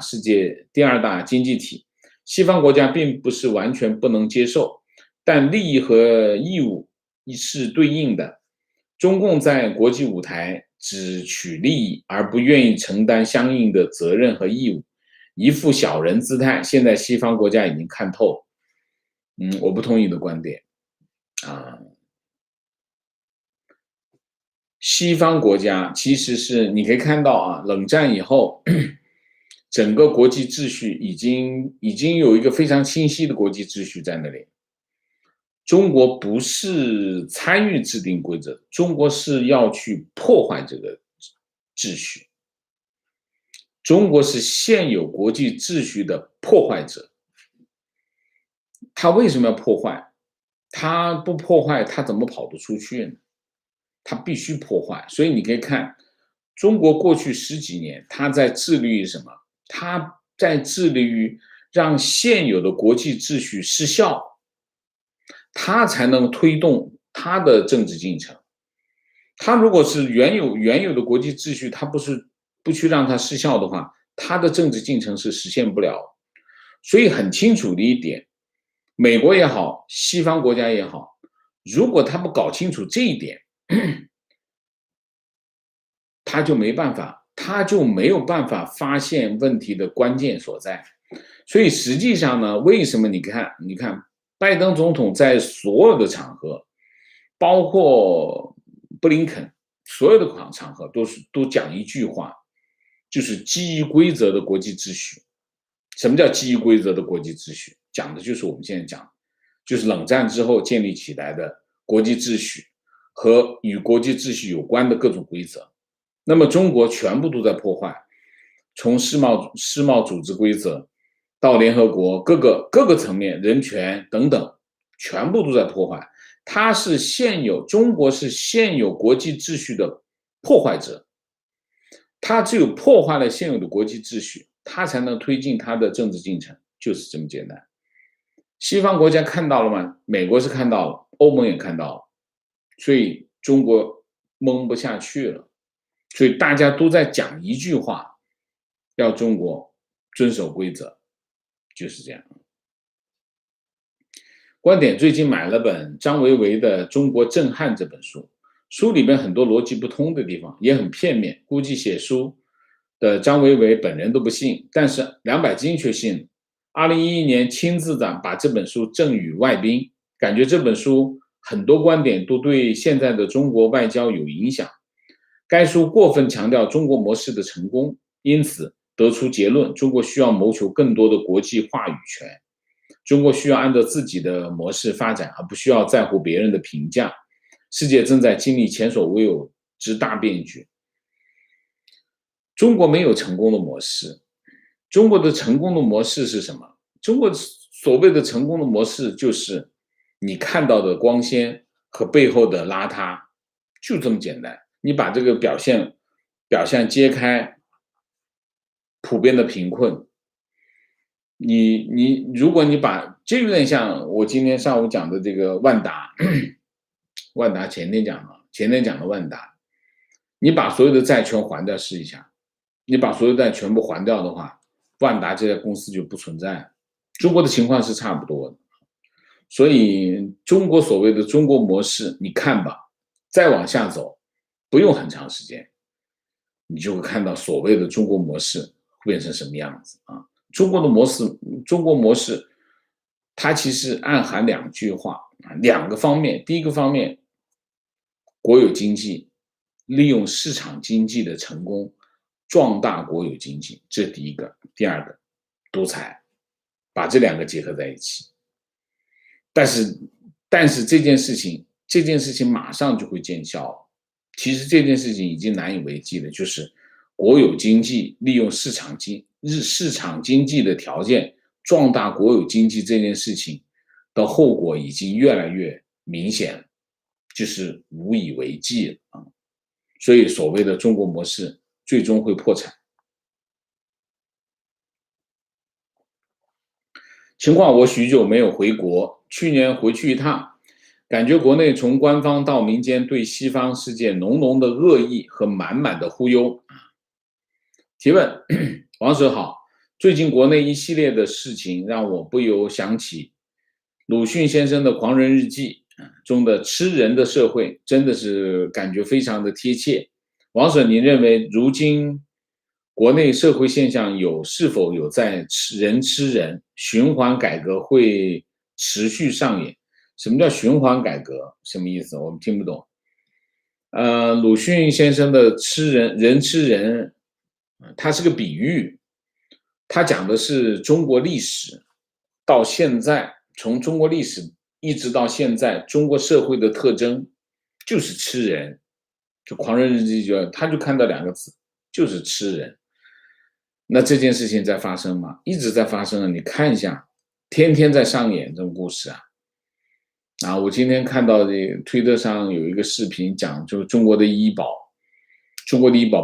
经济体，西方国家并不是完全不能接受，但利益和义务是对应的。中共在国际舞台只取利益，而不愿意承担相应的责任和义务，一副小人姿态。现在西方国家已经看透，我不同意的观点啊。西方国家其实是你可以看到啊，冷战以后，整个国际秩序已经有一个非常清晰的国际秩序在那里。中国不是参与制定规则，中国是要去破坏这个秩序。中国是现有国际秩序的破坏者。他为什么要破坏？他不破坏，他怎么跑得出去呢？他必须破坏。所以你可以看，中国过去10几年，他在致力于什么？他在致力于让现有的国际秩序失效。他才能推动他的政治进程。他如果是原有的国际秩序，他不去让它失效的话，他的政治进程是实现不了。所以很清楚的一点，美国也好，西方国家也好，如果他不搞清楚这一点，他就没有办法发现问题的关键所在。所以实际上呢，为什么你看拜登总统在所有的场合，包括布林肯，所有的场合都讲一句话，就是基于规则的国际秩序。什么叫基于规则的国际秩序？讲的就是我们现在讲，就是冷战之后建立起来的国际秩序和与国际秩序有关的各种规则。那么中国全部都在破坏，从世贸组织规则到联合国各个层面，人权等等，全部都在破坏。中国是现有国际秩序的破坏者。他只有破坏了现有的国际秩序，他才能推进他的政治进程，就是这么简单。西方国家看到了吗？美国是看到了，欧盟也看到了，所以中国蒙不下去了。所以大家都在讲一句话，要中国遵守规则，就是这样。观点：最近买了本张维为的《中国震撼》这本书，书里面很多逻辑不通的地方，也很片面，估计写书的张维为本人都不信，但是200斤却信了。2011年亲自把这本书赠予外宾，感觉这本书很多观点都对现在的中国外交有影响。该书过分强调中国模式的成功，因此得出结论：中国需要谋求更多的国际话语权，中国需要按照自己的模式发展，而不需要在乎别人的评价。世界正在经历前所未有之大变局。中国没有成功的模式。中国的成功的模式是什么？中国所谓的成功的模式就是你看到的光鲜和背后的邋遢，就这么简单。你把这个表象揭开，普遍的贫困，如果你把，就有点像我今天上午讲的这个万达，万达前天讲的万达，你把所有的债全还掉试一下，你把所有的债全部还掉的话，万达这家公司就不存在。中国的情况是差不多的。所以中国所谓的中国模式，你看吧，再往下走不用很长时间，你就会看到所谓的中国模式会变成什么样子啊！中国的模式，中国模式，它其实暗含两句话，两个方面。第一个方面，国有经济，利用市场经济的成功，壮大国有经济，这是第一个。第二个，独裁，把这两个结合在一起。但是这件事情马上就会见效。其实这件事情已经难以为继了，就是国有经济利用市场经济的条件壮大国有经济这件事情的后果已经越来越明显了，就是无以为继了啊。所以所谓的中国模式最终会破产。情况我许久没有回国，去年回去一趟，感觉国内从官方到民间对西方世界浓浓的恶意和满满的忽悠。提问：王舍好，最近国内一系列的事情让我不由想起鲁迅先生的《狂人日记》中的吃人的社会，真的是感觉非常的贴切。王舍，您认为如今国内社会现象是否有在吃人循环改革会持续上演？什么叫循环改革？什么意思？我们听不懂。鲁迅先生的人吃人，它是个比喻，他讲的是中国历史到现在，从中国历史一直到现在，中国社会的特征就是吃人。就《狂人日记》他就看到两个字，就是吃人。那这件事情在发生吗？一直在发生啊！你看一下，天天在上演这种故事啊！我今天看到这推特上有一个视频讲，就是中国的医保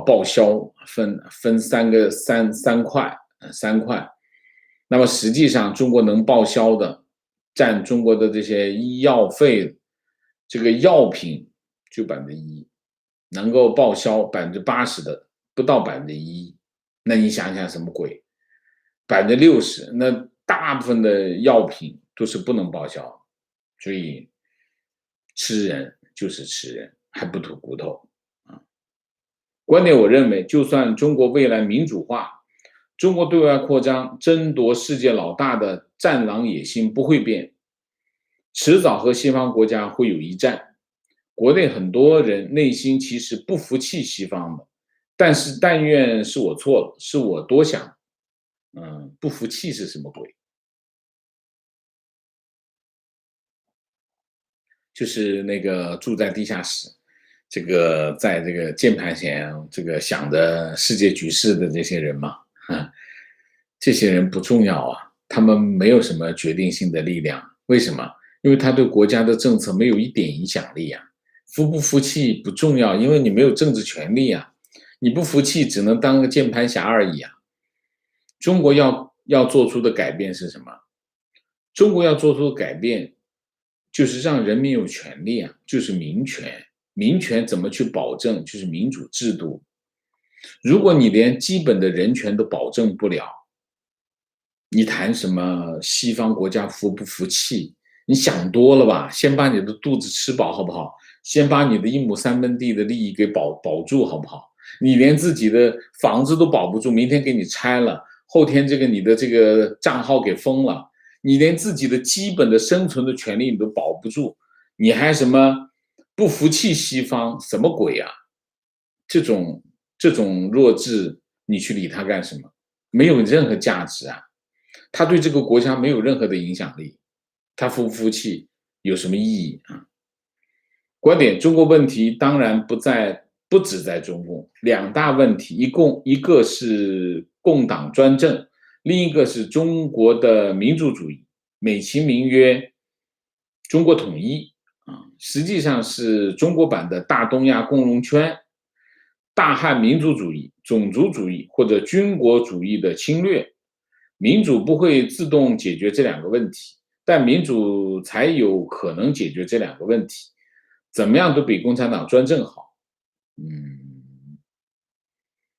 报销分三块，那么实际上中国能报销的占中国的这些医药费，这个药品就1%，能够报销80%的不到1%，那你想想什么鬼？60%，那大部分的药品都是不能报销。所以吃人就是吃人，还不吐骨头啊！观点我认为，就算中国未来民主化，中国对外扩张、争夺世界老大的战狼野心不会变，迟早和西方国家会有一战。国内很多人内心其实不服气西方的，但愿是我错了，是我多想。不服气是什么鬼？就是那个住在地下室，这个在这个键盘前这个想着世界局势的这些人嘛，这些人不重要啊，他们没有什么决定性的力量。为什么？因为他对国家的政策没有一点影响力啊。服不服气不重要，因为你没有政治权利啊，你不服气只能当个键盘侠而已啊。中国要做出的改变是什么？中国要做出的改变就是让人民有权利啊，就是民权。民权怎么去保证？就是民主制度。如果你连基本的人权都保证不了，你谈什么西方国家服不服气？你想多了吧？先把你的肚子吃饱好不好？先把你的1亩3分地的利益给保住好不好？你连自己的房子都保不住，明天给你拆了，后天你的这个账号给封了，你连自己的基本的生存的权利你都保不住，你还什么不服气西方？什么鬼啊？这种弱智，你去理他干什么？没有任何价值啊！他对这个国家没有任何的影响力，他服不服气有什么意义啊？观点：中国问题当然不只在中共，两大问题，一个是共党专政，另一个是中国的民主主义，美其名曰中国统一实际上是中国版的大东亚共荣圈、大汉民族主义、种族主义或者军国主义的侵略。民主不会自动解决这两个问题，但民主才有可能解决这两个问题。怎么样都比共产党专政好。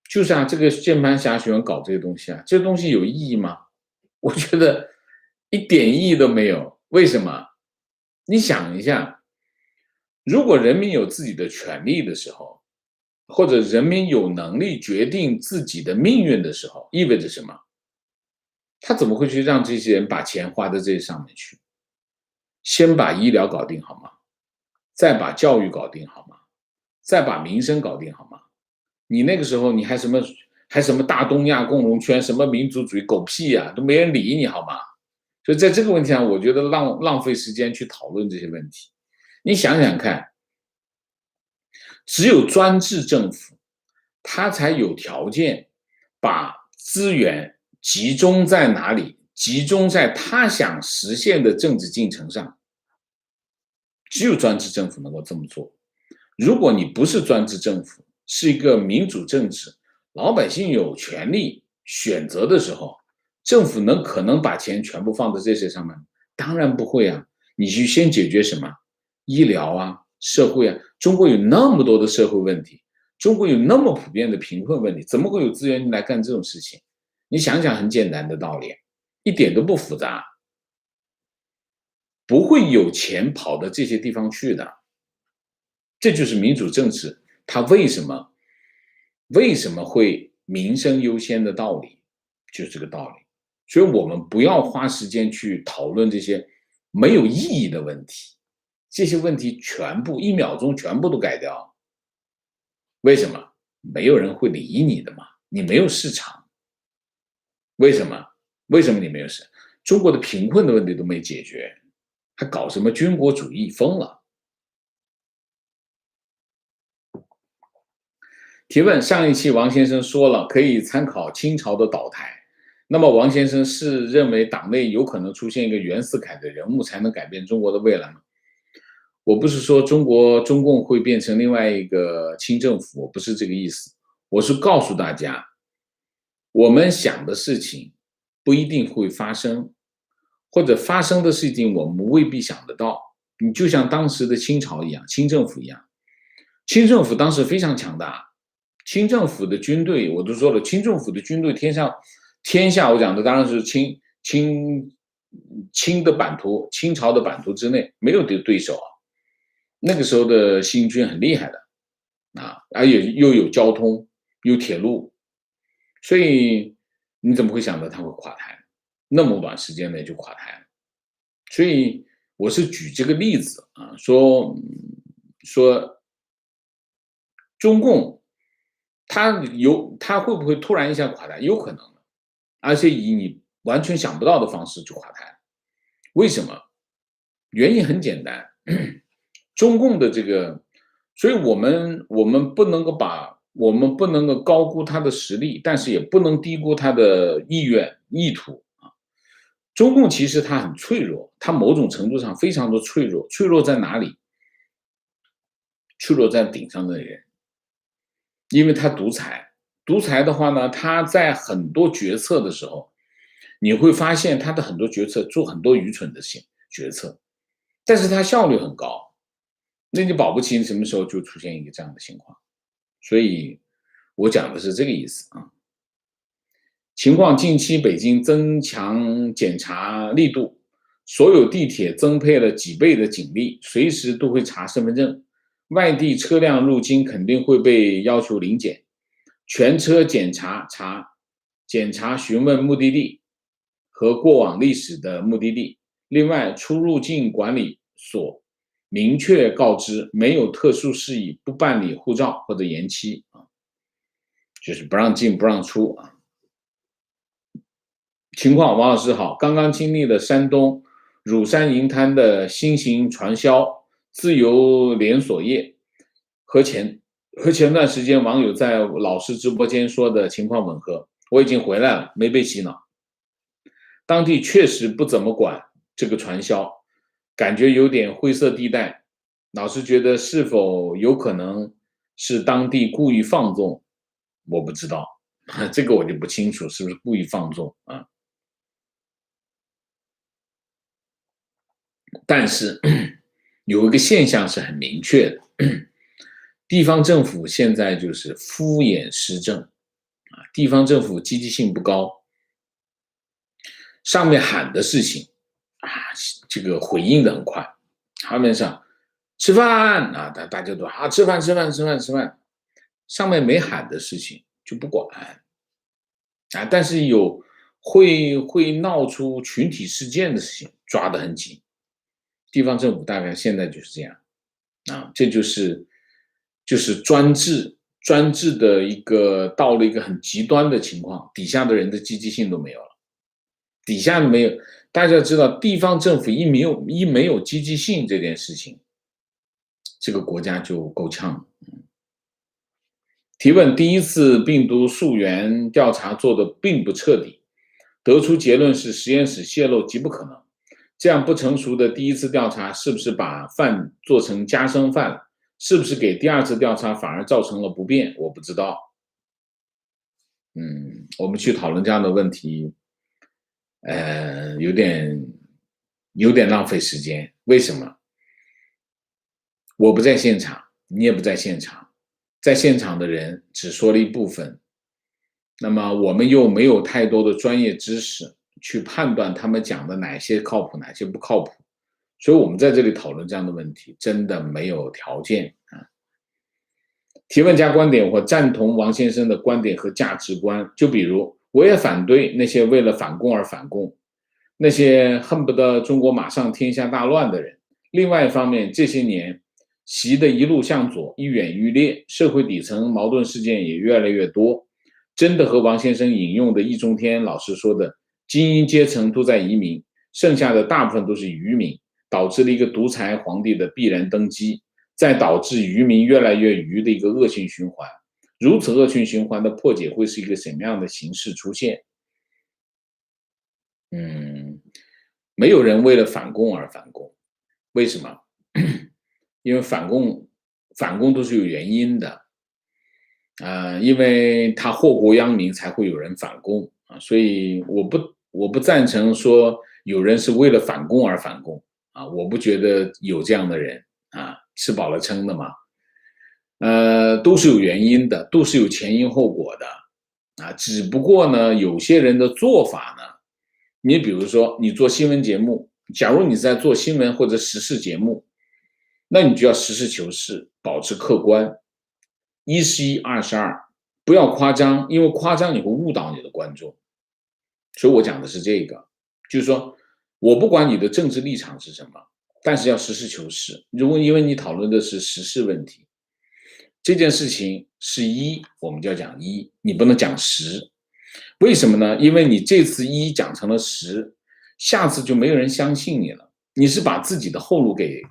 就是这个键盘侠喜欢搞这些东西啊，这东西有意义吗？我觉得一点意义都没有。为什么？你想一下，如果人民有自己的权利的时候，或者人民有能力决定自己的命运的时候，意味着什么？他怎么会去让这些人把钱花在这上面去？先把医疗搞定好吗？再把教育搞定好吗？再把民生搞定好吗？你那个时候你还什么大东亚共荣圈，什么民族主义，狗屁呀，都没人理你好吗？所以在这个问题上，我觉得浪费时间去讨论这些问题。你想想看，只有专制政府，他才有条件把资源集中在哪里？集中在他想实现的政治进程上。只有专制政府能够这么做。如果你不是专制政府，是一个民主政治，老百姓有权利选择的时候，政府可能把钱全部放在这些上面？当然不会啊！你去先解决什么？医疗啊，社会啊。中国有那么多的社会问题，中国有那么普遍的贫困问题，怎么会有资源来干这种事情？你想想，很简单的道理，一点都不复杂，不会有钱跑到这些地方去的。这就是民主政治它为什么会民生优先的道理，就是这个道理。所以我们不要花时间去讨论这些没有意义的问题，这些问题全部1秒钟全部都改掉。为什么？没有人会理你的嘛，你没有市场。为什么？为什么你没有市场？中国的贫困的问题都没解决，还搞什么军国主义？疯了！提问：上一期王先生说了可以参考清朝的倒台，那么王先生是认为党内有可能出现一个袁世凯的人物才能改变中国的未来吗？我不是说中共会变成另外一个清政府，我不是这个意思，我是告诉大家，我们想的事情不一定会发生，或者发生的事情我们未必想得到。你就像当时的清朝一样，清政府一样，清政府当时非常强大，清政府的军队我都说了，清政府的军队天下，我讲的当然是清的版图，清朝的版图之内没有对手啊。那个时候的新军很厉害的啊，而且又有交通，有铁路，所以你怎么会想到它会垮台？那么短时间内就垮台了。所以我是举这个例子啊，说中共它会不会突然一下垮台？有可能的，而且以你完全想不到的方式就垮台。为什么？原因很简单，中共的这个，所以我们不能够高估他的实力，但是也不能低估他的意愿意图啊。中共其实它很脆弱，它某种程度上非常的脆弱。脆弱在哪里？脆弱在顶上的人，因为他独裁。独裁的话呢，他在很多决策的时候，你会发现他的很多决策做很多愚蠢的决策，但是他效率很高。那你保不齐什么时候就出现一个这样的情况。所以我讲的是这个意思啊。情况：近期北京增强检查力度，所有地铁增配了几倍的警力，随时都会查身份证。外地车辆入京肯定会被要求临检，全车检查询问目的地和过往历史的目的地。另外，出入境管理所明确告知，没有特殊事宜不办理护照或者延期啊，就是不让进不让出啊。情况：王老师好，刚刚经历了山东乳山银滩的新型传销自由连锁业，和前段时间网友在老师直播间说的情况吻合。我已经回来了，没被洗脑。当地确实不怎么管这个传销，感觉有点灰色地带。老师觉得是否有可能是当地故意放纵？我不知道，这个我就不清楚是不是故意放纵啊。但是有一个现象是很明确的，地方政府现在就是敷衍施政啊，地方政府积极性不高，上面喊的事情啊，这个回应的很快，画面上吃饭啊，大家都啊吃饭，上面没喊的事情就不管啊，但是有会闹出群体事件的事情抓得很紧。地方政府大概现在就是这样啊，这就是专制的一个到了一个很极端的情况，底下的人的积极性都没有了，底下没有。大家知道，地方政府一没有积极性这件事情，这个国家就够呛了。提问：第一次病毒溯源调查做的并不彻底，得出结论是实验室泄露极不可能。这样不成熟的第一次调查是不是把饭做成夹生饭了？是不是给第二次调查反而造成了不便？我不知道。我们去讨论这样的问题，有点浪费时间。为什么？我不在现场，你也不在现场，在现场的人只说了一部分，那么我们又没有太多的专业知识去判断他们讲的哪些靠谱，哪些不靠谱，所以我们在这里讨论这样的问题，真的没有条件啊。提问加观点：我赞同王先生的观点和价值观，就比如我也反对那些为了反共而反共，那些恨不得中国马上天下大乱的人。另外一方面，这些年习的一路向左，愈演愈烈，社会底层矛盾事件也越来越多。真的和王先生引用的易中天老师说的，精英阶层都在移民，剩下的大部分都是愚民，导致了一个独裁皇帝的必然登基，再导致愚民越来越愚的一个恶性循环。如此恶性循环的破解会是一个什么样的形式出现？没有人为了反共而反共，为什么？因为反共都是有原因的，因为他祸国殃民才会有人反共啊，所以我不赞成说有人是为了反共而反共啊，我不觉得有这样的人啊，吃饱了撑的嘛，都是有原因的，都是有前因后果的啊，只不过呢，有些人的做法呢，你比如说你做新闻节目，假如你在做新闻或者时事节目，那你就要实事求是，保持客观，一是一，二是二，不要夸张，因为夸张你会误导你的观众。所以我讲的是这个，就是说我不管你的政治立场是什么，但是要实事求是。如果因为你讨论的是时事问题，这件事情是一，我们就要讲一，你不能讲十。为什么呢？因为你这次一讲成了十，下次就没有人相信你了。你是把自己的后路给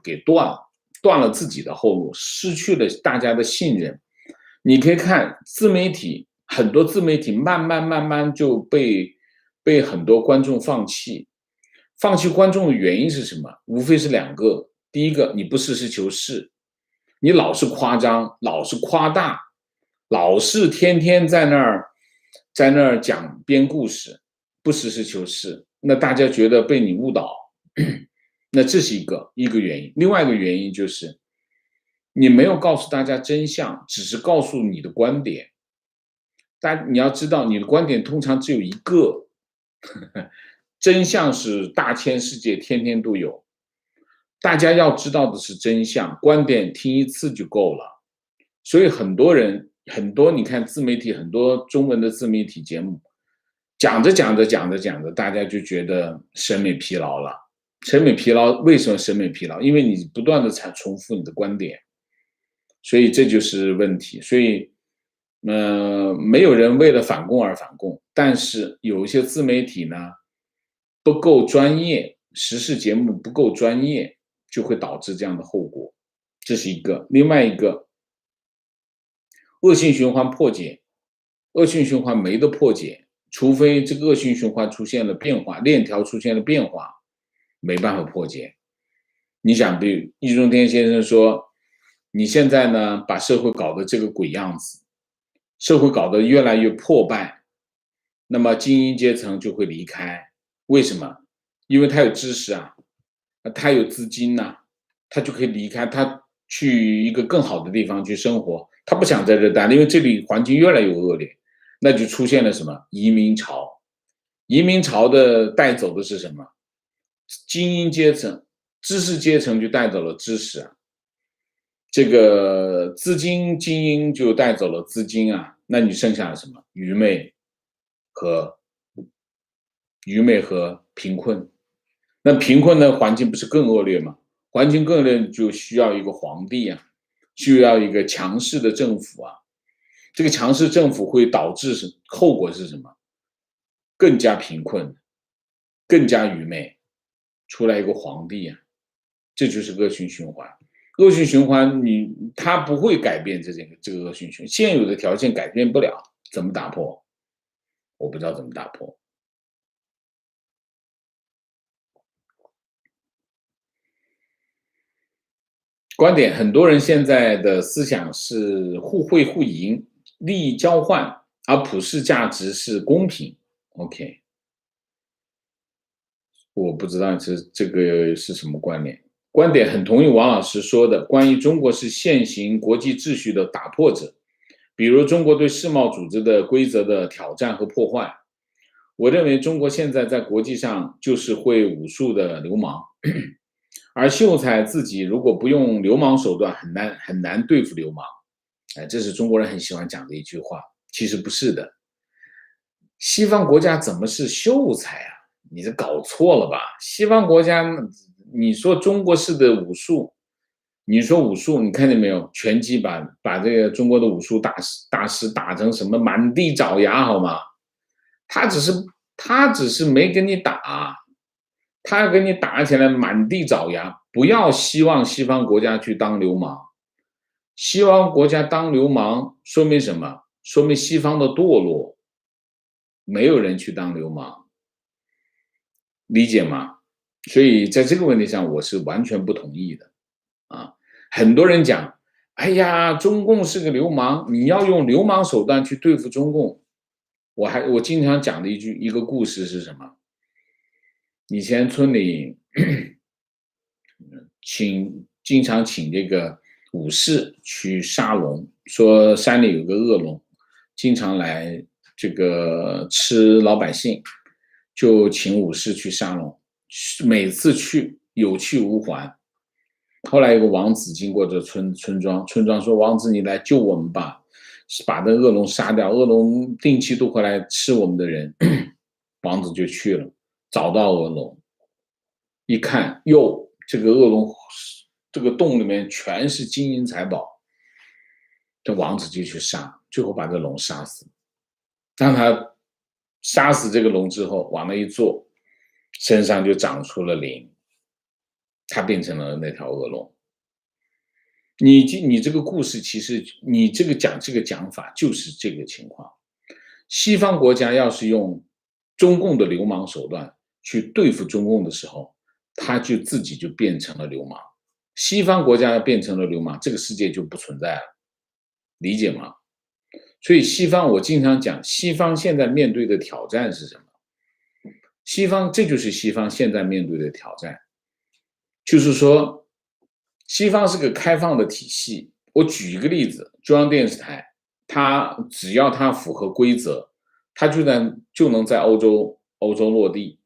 断了自己的后路，失去了大家的信任。你可以看自媒体，很多自媒体慢慢就被很多观众放弃。放弃观众的原因是什么？无非是两个。第一个，你不实事求是，你老是夸张，老是夸大，老是天天在那儿讲编故事，不实事求是，那大家觉得被你误导，那这是一个原因。另外一个原因就是你没有告诉大家真相，只是告诉你的观点。但你要知道，你的观点通常只有一个，真相是大千世界，天天都有。大家要知道的是真相，观点听一次就够了。所以很多人，你看自媒体，很多中文的自媒体节目，讲着，大家就觉得审美疲劳了。审美疲劳，为什么审美疲劳？因为你不断的重复你的观点，所以这就是问题。所以，没有人为了反共而反共，但是有一些自媒体呢，不够专业，时事节目不够专业，就会导致这样的后果。这是一个。另外一个，恶性循环破解，恶性循环没得破解，除非这个恶性循环出现了变化，链条出现了变化，没办法破解。你想，比如易中天先生说，你现在呢把社会搞得这个鬼样子，社会搞得越来越破败，那么精英阶层就会离开。为什么？因为他有知识啊，他有资金呐，他就可以离开，他去一个更好的地方去生活，他不想在这待了，因为这里环境越来越恶劣，那就出现了什么移民潮。移民潮的带走的是什么？精英阶层、知识阶层就带走了知识啊，这个资金精英就带走了资金啊，那你剩下了什么？愚昧和愚昧和贫困。那贫困的环境不是更恶劣吗？环境更恶劣就需要一个皇帝啊，需要一个强势的政府啊。这个强势政府会导致后果是什么？更加贫困，更加愚昧，出来一个皇帝啊，这就是恶性循环。恶性循环它不会改变这个恶性循环，现有的条件改变不了，怎么打破？我不知道怎么打破。观点，很多人现在的思想是互惠互赢、利益交换，而普世价值是公平。OK，我不知道这个是什么观点。观点很同意王老师说的，关于中国是现行国际秩序的打破者，比如中国对世贸组织的规则的挑战和破坏。我认为中国现在在国际上就是会武术的流氓，而秀才自己如果不用流氓手段，很难对付流氓。哎，这是中国人很喜欢讲的一句话。其实不是的，西方国家怎么是秀才啊？你这搞错了吧？西方国家，你说中国式的武术，你说武术，你看见没有？拳击把这个中国的武术大师打成什么满地找牙，好吗？他只是他只是没跟你打，他要跟你打起来满地找牙。不要希望西方国家去当流氓，西方国家当流氓说明什么？说明西方的堕落，没有人去当流氓，理解吗？所以在这个问题上，我是完全不同意的啊。很多人讲，哎呀，中共是个流氓，你要用流氓手段去对付中共。我经常讲的一个故事是什么？以前村里经常请这个武士去杀龙，说山里有个恶龙，经常来这个吃老百姓，就请武士去杀龙，每次去有去无还。后来有个王子经过这村庄，村庄说：“王子，你来救我们吧，把这恶龙杀掉。恶龙定期都会来吃我们的人。”王子就去了，找到恶龙，一看，哟，这个恶龙这个洞里面全是金银财宝，这王子就去杀，最后把这龙杀死。当他杀死这个龙之后，往那一坐，身上就长出了鳞，他变成了那条恶龙。你这个故事，其实你这个讲法就是这个情况。西方国家要是用中共的流氓手段去对付中共的时候，他就自己就变成了流氓。西方国家要变成了流氓，这个世界就不存在了，理解吗？所以西方，我经常讲，西方现在面对的挑战是什么？这就是西方现在面对的挑战，就是说，西方是个开放的体系。我举一个例子，中央电视台，只要它符合规则，它就能在欧洲落地。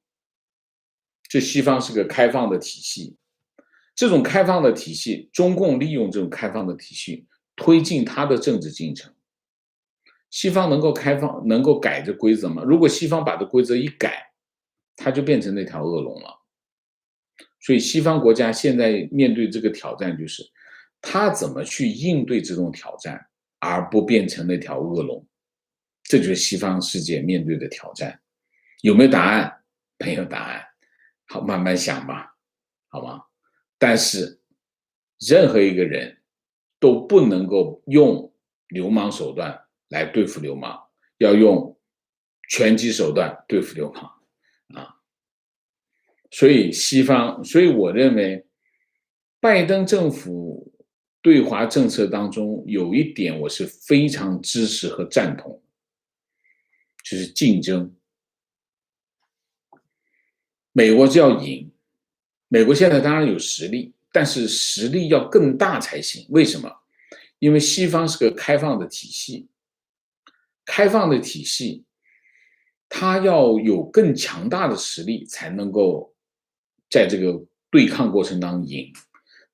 这西方是个开放的体系，这种开放的体系，中共利用这种开放的体系推进它的政治进程。西方能够开放，能够改这规则吗？如果西方把这规则一改，它就变成那条恶龙了。所以西方国家现在面对这个挑战，就是他怎么去应对这种挑战，而不变成那条恶龙。这就是西方世界面对的挑战。有没有答案？没有答案。好，慢慢想吧，好吗？但是任何一个人都不能够用流氓手段来对付流氓，要用拳击手段对付流氓啊。所以我认为，拜登政府对华政策当中有一点我是非常支持和赞同，就是竞争。美国就要赢，美国现在当然有实力，但是实力要更大才行。为什么？因为西方是个开放的体系，开放的体系，它要有更强大的实力才能够在这个对抗过程当中赢。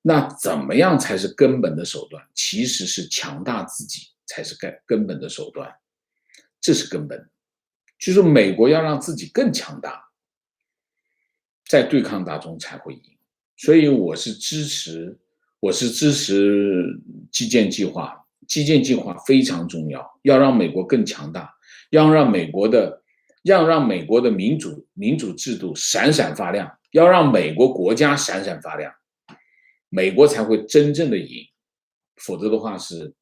那怎么样才是根本的手段？其实是强大自己才是根本的手段，这是根本。就是美国要让自己更强大，在对抗当中才会赢。所以我是支持基建计划，基建计划非常重要，要让美国更强大，要让美国的民主制度闪闪发亮，要让美国国家闪闪发亮，美国才会真正的赢。否则的话是，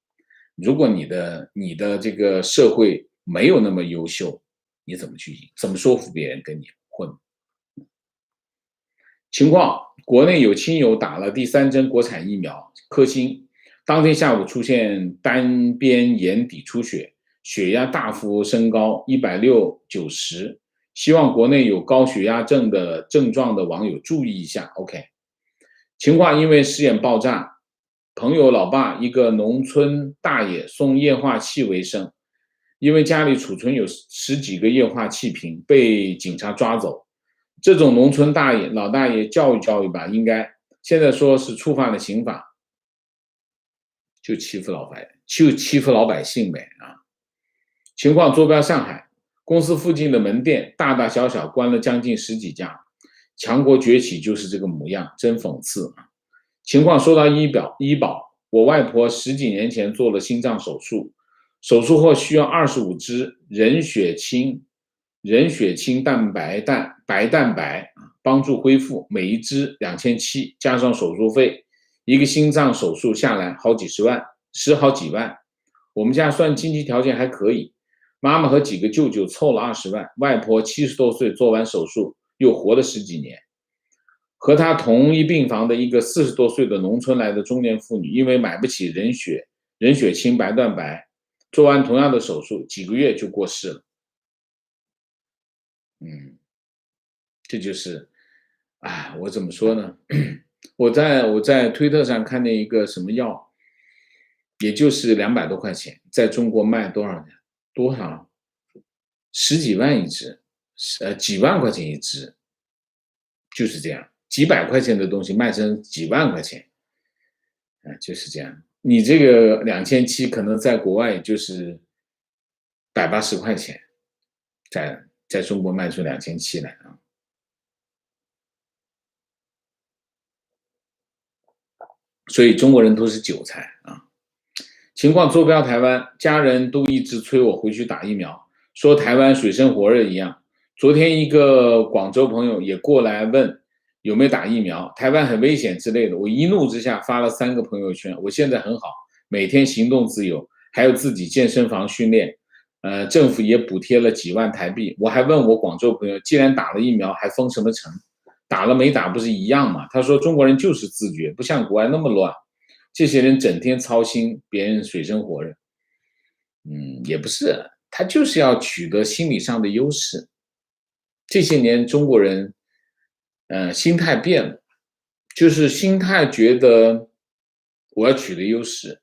如果你的这个社会没有那么优秀，你怎么去赢？怎么说服别人跟你混？情况，国内有亲友打了第3针国产疫苗科兴，当天下午出现单边眼底出血，血压大幅升高160/90，希望国内有高血压症状的网友注意一下。OK， 情况因为试验爆炸，朋友老爸一个农村大爷送液化气为生，因为家里储存有10几个液化气瓶，被警察抓走。这种农村老大爷教育吧，应该现在说是触犯了刑法，就欺负老百姓呗啊！情况坐标上海，公司附近的门店大大小小关了将近10几家，强国崛起就是这个模样，真讽刺啊！情况说到医保，我外婆10几年前做了心脏手术，手术后需要25支人血清白蛋白帮助恢复，每一支2700，加上手术费，一个心脏手术下来好几十万，好几万。我们家算经济条件还可以，妈妈和几个舅舅凑了20万，外婆70多岁做完手术又活了10几年。和她同一病房的一个40多岁的农村来的中年妇女，因为买不起人血清白蛋白，做完同样的手术几个月就过世了。这就是我怎么说呢？我在推特上看见一个什么药，也就是200多块钱，在中国卖多少10几万一支，几万块钱一支，就是这样，几百块钱的东西卖成几万块钱，就是这样。你这个2700可能在国外也就是180块钱，在中国卖出2700来啊。所以中国人都是韭菜啊！情况坐标台湾，家人都一直催我回去打疫苗，说台湾水深火热一样。昨天一个广州朋友也过来问有没有打疫苗，台湾很危险之类的。我一怒之下发了3个朋友圈，我现在很好，每天行动自由，还有自己健身房训练，政府也补贴了几万台币。我还问我广州朋友，既然打了疫苗，还封什么城？打了没打不是一样吗？他说中国人就是自觉，不像国外那么乱。这些人整天操心别人水深火热，也不是，他就是要取得心理上的优势。这些年中国人，心态变了，就是心态觉得我要取得优势，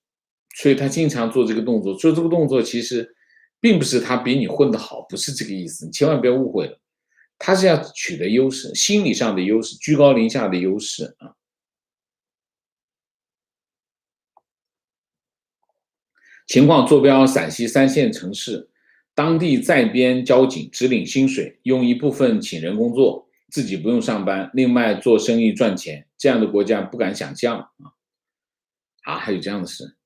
所以他经常做这个动作。做这个动作其实并不是他比你混得好，不是这个意思，你千万不要误会了。他是要取得优势，心理上的优势，居高临下的优势啊。情况坐标陕西3线城市，当地在编交警只领薪水，用一部分请人工作，自己不用上班，另外做生意赚钱，这样的国家不敢想象还有这样的事，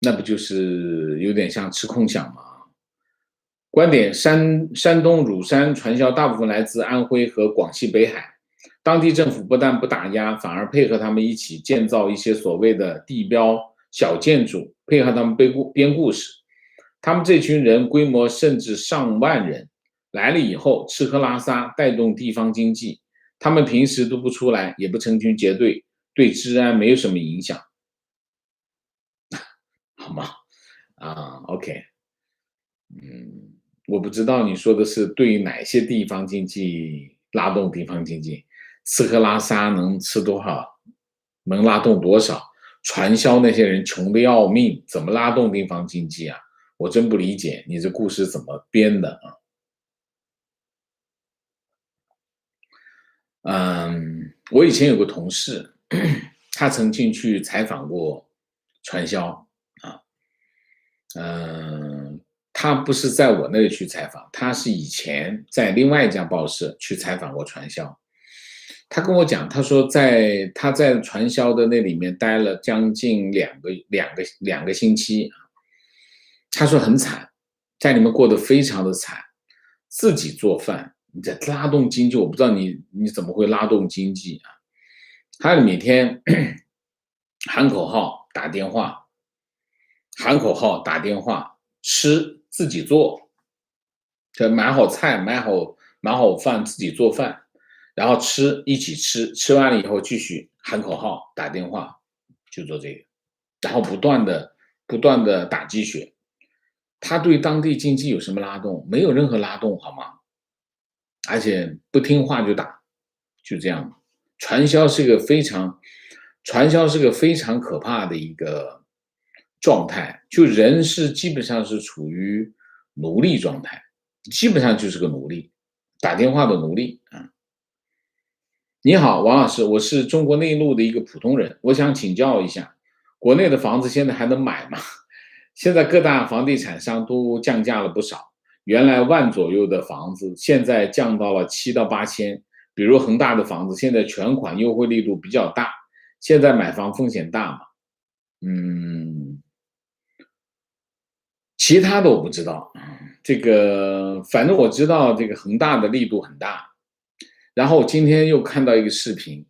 那不就是有点像吃空饷吗？观点：山东乳山传销大部分来自安徽和广西北海，当地政府不但不打压，反而配合他们一起建造一些所谓的地标小建筑，配合他们编故事。他们这群人规模甚至上万人，来了以后吃喝拉撒，带动地方经济。他们平时都不出来，也不成群结队，对治安没有什么影响，好吗？OK，我不知道你说的是对于哪些地方经济拉动地方经济，吃喝拉撒能吃多少，能拉动多少？传销那些人穷得要命，怎么拉动地方经济啊？我真不理解你这故事怎么编的啊？我以前有个同事，他曾经去采访过传销啊，他不是在我那里去采访，他是以前在另外一家报社去采访过传销。他跟我讲，他说他在传销的那里面待了将近两个星期，他说很惨，在里面过得非常的惨，自己做饭，你在拉动经济，我不知道你怎么会拉动经济啊？他每天喊口号打电话，喊口号打电话，吃自己做，这买好菜买好饭自己做饭，然后一起吃，吃完了以后继续喊口号打电话，就做这个，然后不断的打鸡血。他对当地经济有什么拉动？没有任何拉动，好吗？而且不听话就打，就这样。传销是个非常可怕的一个状态，就人是基本上是处于奴隶状态，基本上就是个奴隶，打电话的奴隶啊。你好，王老师，我是中国内陆的一个普通人，我想请教一下，国内的房子现在还能买吗？现在各大房地产商都降价了不少，原来1万左右的房子，现在降到了7到8千。比如恒大的房子，现在全款优惠力度比较大，现在买房风险大吗？其他的我不知道，这个反正我知道这个恒大的力度很大。然后今天又看到一个视频，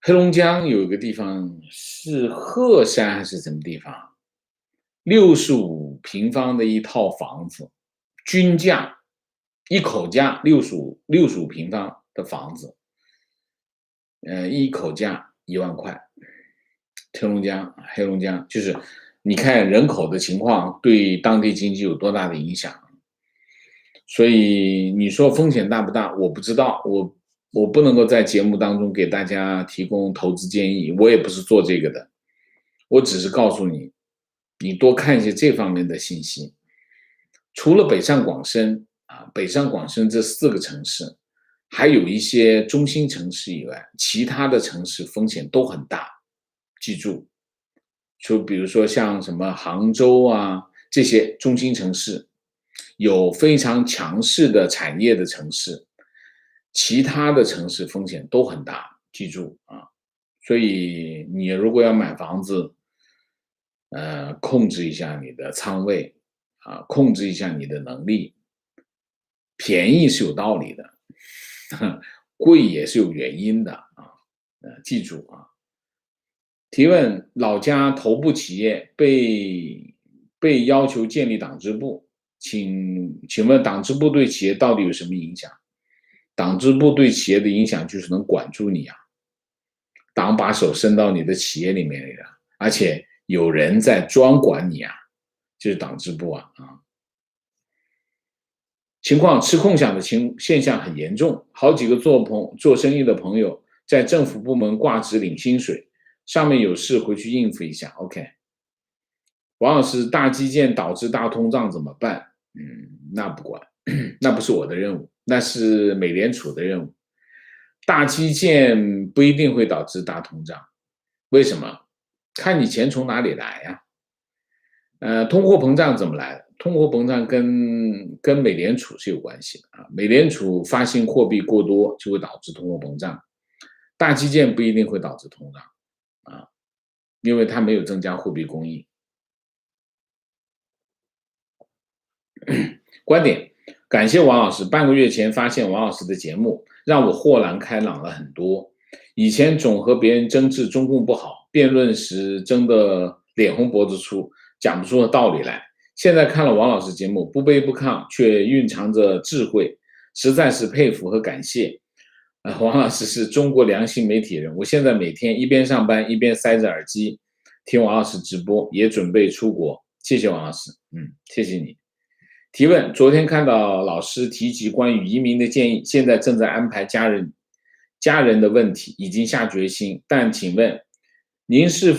黑龙江有一个地方是鹤山还是什么地方，65平方的一套房子，均价一口价65平方的房子，一口价1万块。黑龙江就是你看人口的情况对当地经济有多大的影响，所以你说风险大不大？我不知道，我不能够在节目当中给大家提供投资建议，我也不是做这个的，我只是告诉你，你多看一些这方面的信息。除了北上广深北上广深这4个城市，还有一些中心城市以外，其他的城市风险都很大。记住，就比如说像什么杭州啊这些中心城市，有非常强势的产业的城市，其他的城市风险都很大，记住啊。所以你如果要买房子，控制一下你的仓位控制一下你的能力，便宜是有道理的，贵也是有原因的记住啊。提问：老家头部企业被要求建立党支部，请问党支部对企业到底有什么影响？党支部对企业的影响就是能管住你党把手伸到你的企业里面来了，而且有人在专管你就是党支部情况吃空饷的现象很严重，好几个做生意的朋友在政府部门挂职领薪水，上面有事回去应付一下。OK， 王老师，大基建导致大通胀怎么办？那不管，那不是我的任务，那是美联储的任务。大基建不一定会导致大通胀，为什么？看你钱从哪里来通货膨胀怎么来的？通货膨胀跟美联储是有关系的美联储发行货币过多就会导致通货膨胀，大基建不一定会导致通胀因为它没有增加货币供应。观点：感谢王老师，半个月前发现王老师的节目，让我豁然开朗了很多。以前总和别人争执中共不好，辩论时争得脸红脖子粗，讲不出道理来。现在看了王老师节目，不卑不亢，却蕴藏着智慧，实在是佩服和感谢。王老师是中国良心媒体人，我现在每天一边上班一边塞着耳机听王老师直播，也准备出国。谢谢王老师，谢谢你。提问：昨天看到老师提及关于移民的建议，现在正在安排家人的问题，已经下决心。但请问，您是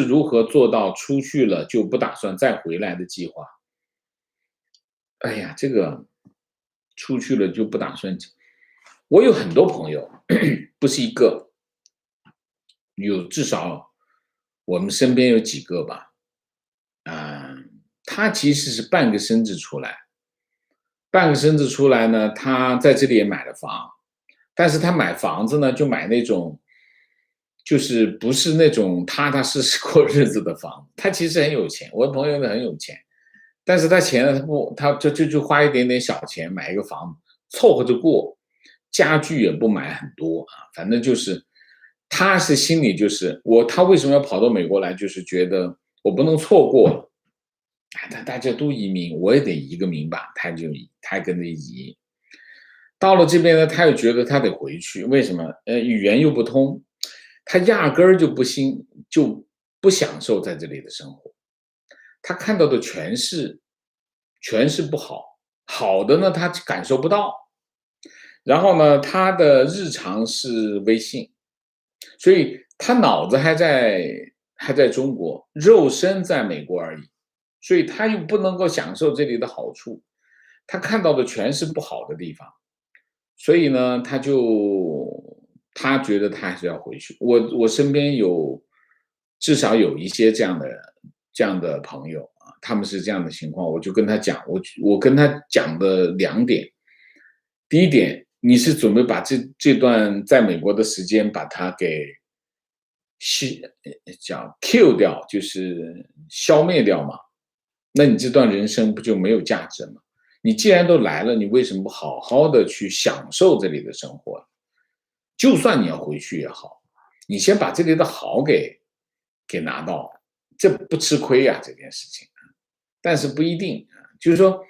如何做到出去了就不打算再回来的计划？哎呀，这个出去了就不打算，我有很多朋友，不是一个，至少我们身边有几个吧，他他其实是半个身子出来，半个身子出来呢，他在这里也买了房，但是他买房子呢，就买那种，就是不是那种踏踏实实过日子的房子。他其实很有钱，我的朋友呢很有钱，但是他钱呢，他不，他就花一点点小钱买一个房子，凑合着过，家具也不买很多啊，反正就是他是心里就是他为什么要跑到美国来，就是觉得我不能错过了。大家都移民，我也得移个民吧，他也跟着移。到了这边呢，他又觉得他得回去，为什么？语言又不通，他压根儿就不享受在这里的生活。他看到的全是不好，好的呢他感受不到。然后呢，他的日常是微信，所以他脑子还在中国，肉身在美国而已，所以他又不能够享受这里的好处，他看到的全是不好的地方，所以呢，他觉得他还是要回去。我身边至少有一些这样的朋友啊，他们是这样的情况，我就跟他讲，我跟他讲的两点，第一点，你是准备把这段在美国的时间把它给叫 kill 掉，就是消灭掉嘛？那你这段人生不就没有价值吗？你既然都来了，你为什么不好好的去享受这里的生活？就算你要回去也好，你先把这里的好给拿到，这不吃亏呀，这件事情。但是不一定啊，就是说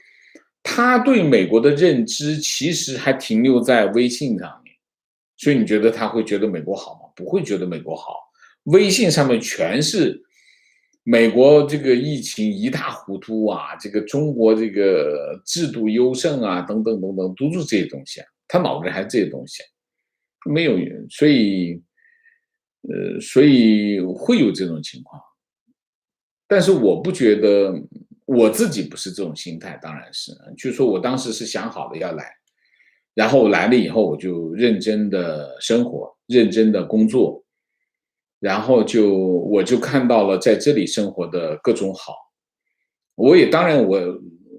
他对美国的认知其实还停留在微信上面，所以你觉得他会觉得美国好吗？不会觉得美国好，微信上面全是美国这个疫情一塌糊涂啊，这个中国这个制度优胜啊，等等等等，都是这些东西啊，他脑子里还是这些东西啊，没有，所以会有这种情况。但是我不觉得，我自己不是这种心态，当然是，就是说我当时是想好了要来，然后来了以后我就认真的生活，认真的工作，然后我就看到了在这里生活的各种好。当然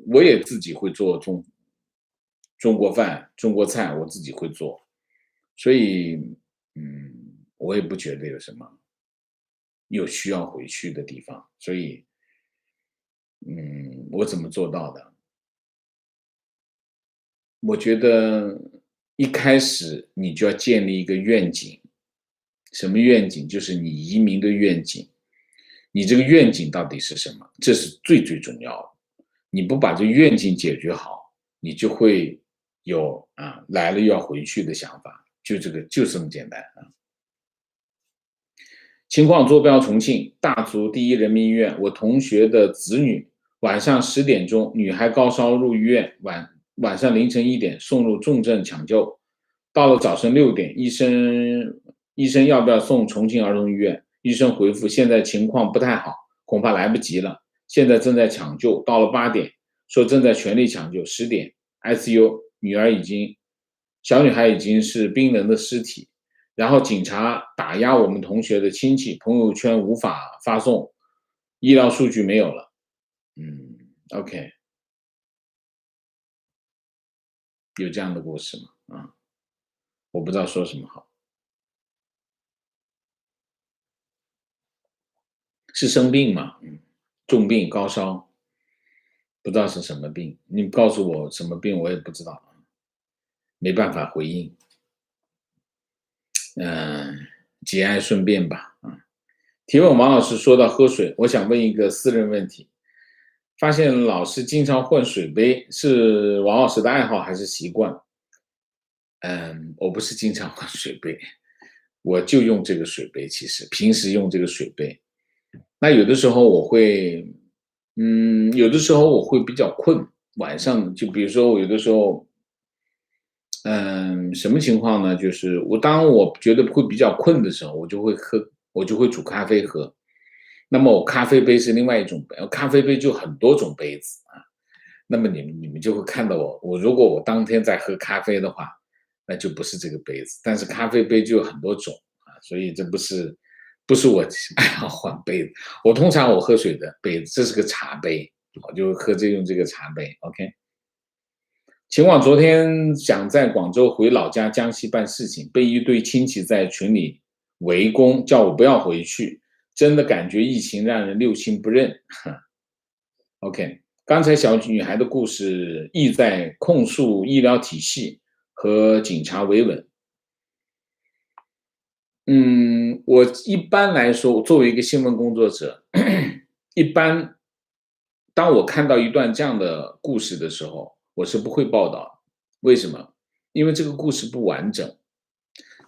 我也自己会做中国饭、中国菜，我自己会做，所以我也不觉得有什么有需要回去的地方，所以我怎么做到的？我觉得一开始你就要建立一个愿景，什么愿景？就是你移民的愿景。你这个愿景到底是什么？这是最重要的。你不把这个愿景解决好，你就会有来了又要回去的想法，就这么简单啊。情况坐标重庆大足第一人民医院，我同学的子女晚上10点钟，女孩高烧入医院，晚上凌晨1点送入重症抢救，到了早晨6点，医生要不要送重庆儿童医院？医生回复现在情况不太好，恐怕来不及了，现在正在抢救。到了8点，说正在全力抢救。10点 ICU， 小女孩已经是冰冷的尸体。然后警察打压我们同学的亲戚，朋友圈无法发送，医疗数据没有了。OK， 有这样的故事吗？我不知道说什么好。是生病吗？重病高烧，不知道是什么病。你告诉我什么病，我也不知道，没办法回应。节哀顺变吧。提问王老师说到喝水，我想问一个私人问题。发现老师经常换水杯，是王老师的爱好还是习惯？我不是经常换水杯，我就用这个水杯，其实平时用这个水杯。那有的时候我会比较困，晚上就比如说我有的时候，什么情况呢？就是当我觉得会比较困的时候，我就会煮咖啡喝。那么我咖啡杯是另外一种杯，咖啡杯就很多种杯子啊。那么你们就会看到如果我当天在喝咖啡的话，那就不是这个杯子。但是咖啡杯就有很多种啊，所以这不是我爱好换杯子。我通常喝水的杯子，这是个茶杯我就喝用这个茶杯。OK， 秦网昨天想在广州回老家江西办事情，被一堆亲戚在群里围攻，叫我不要回去。真的感觉疫情让人六亲不认。OK， 刚才小女孩的故事意在控诉医疗体系和警察维稳。我一般来说，作为一个新闻工作者，一般当我看到一段这样的故事的时候，我是不会报道。为什么？因为这个故事不完整，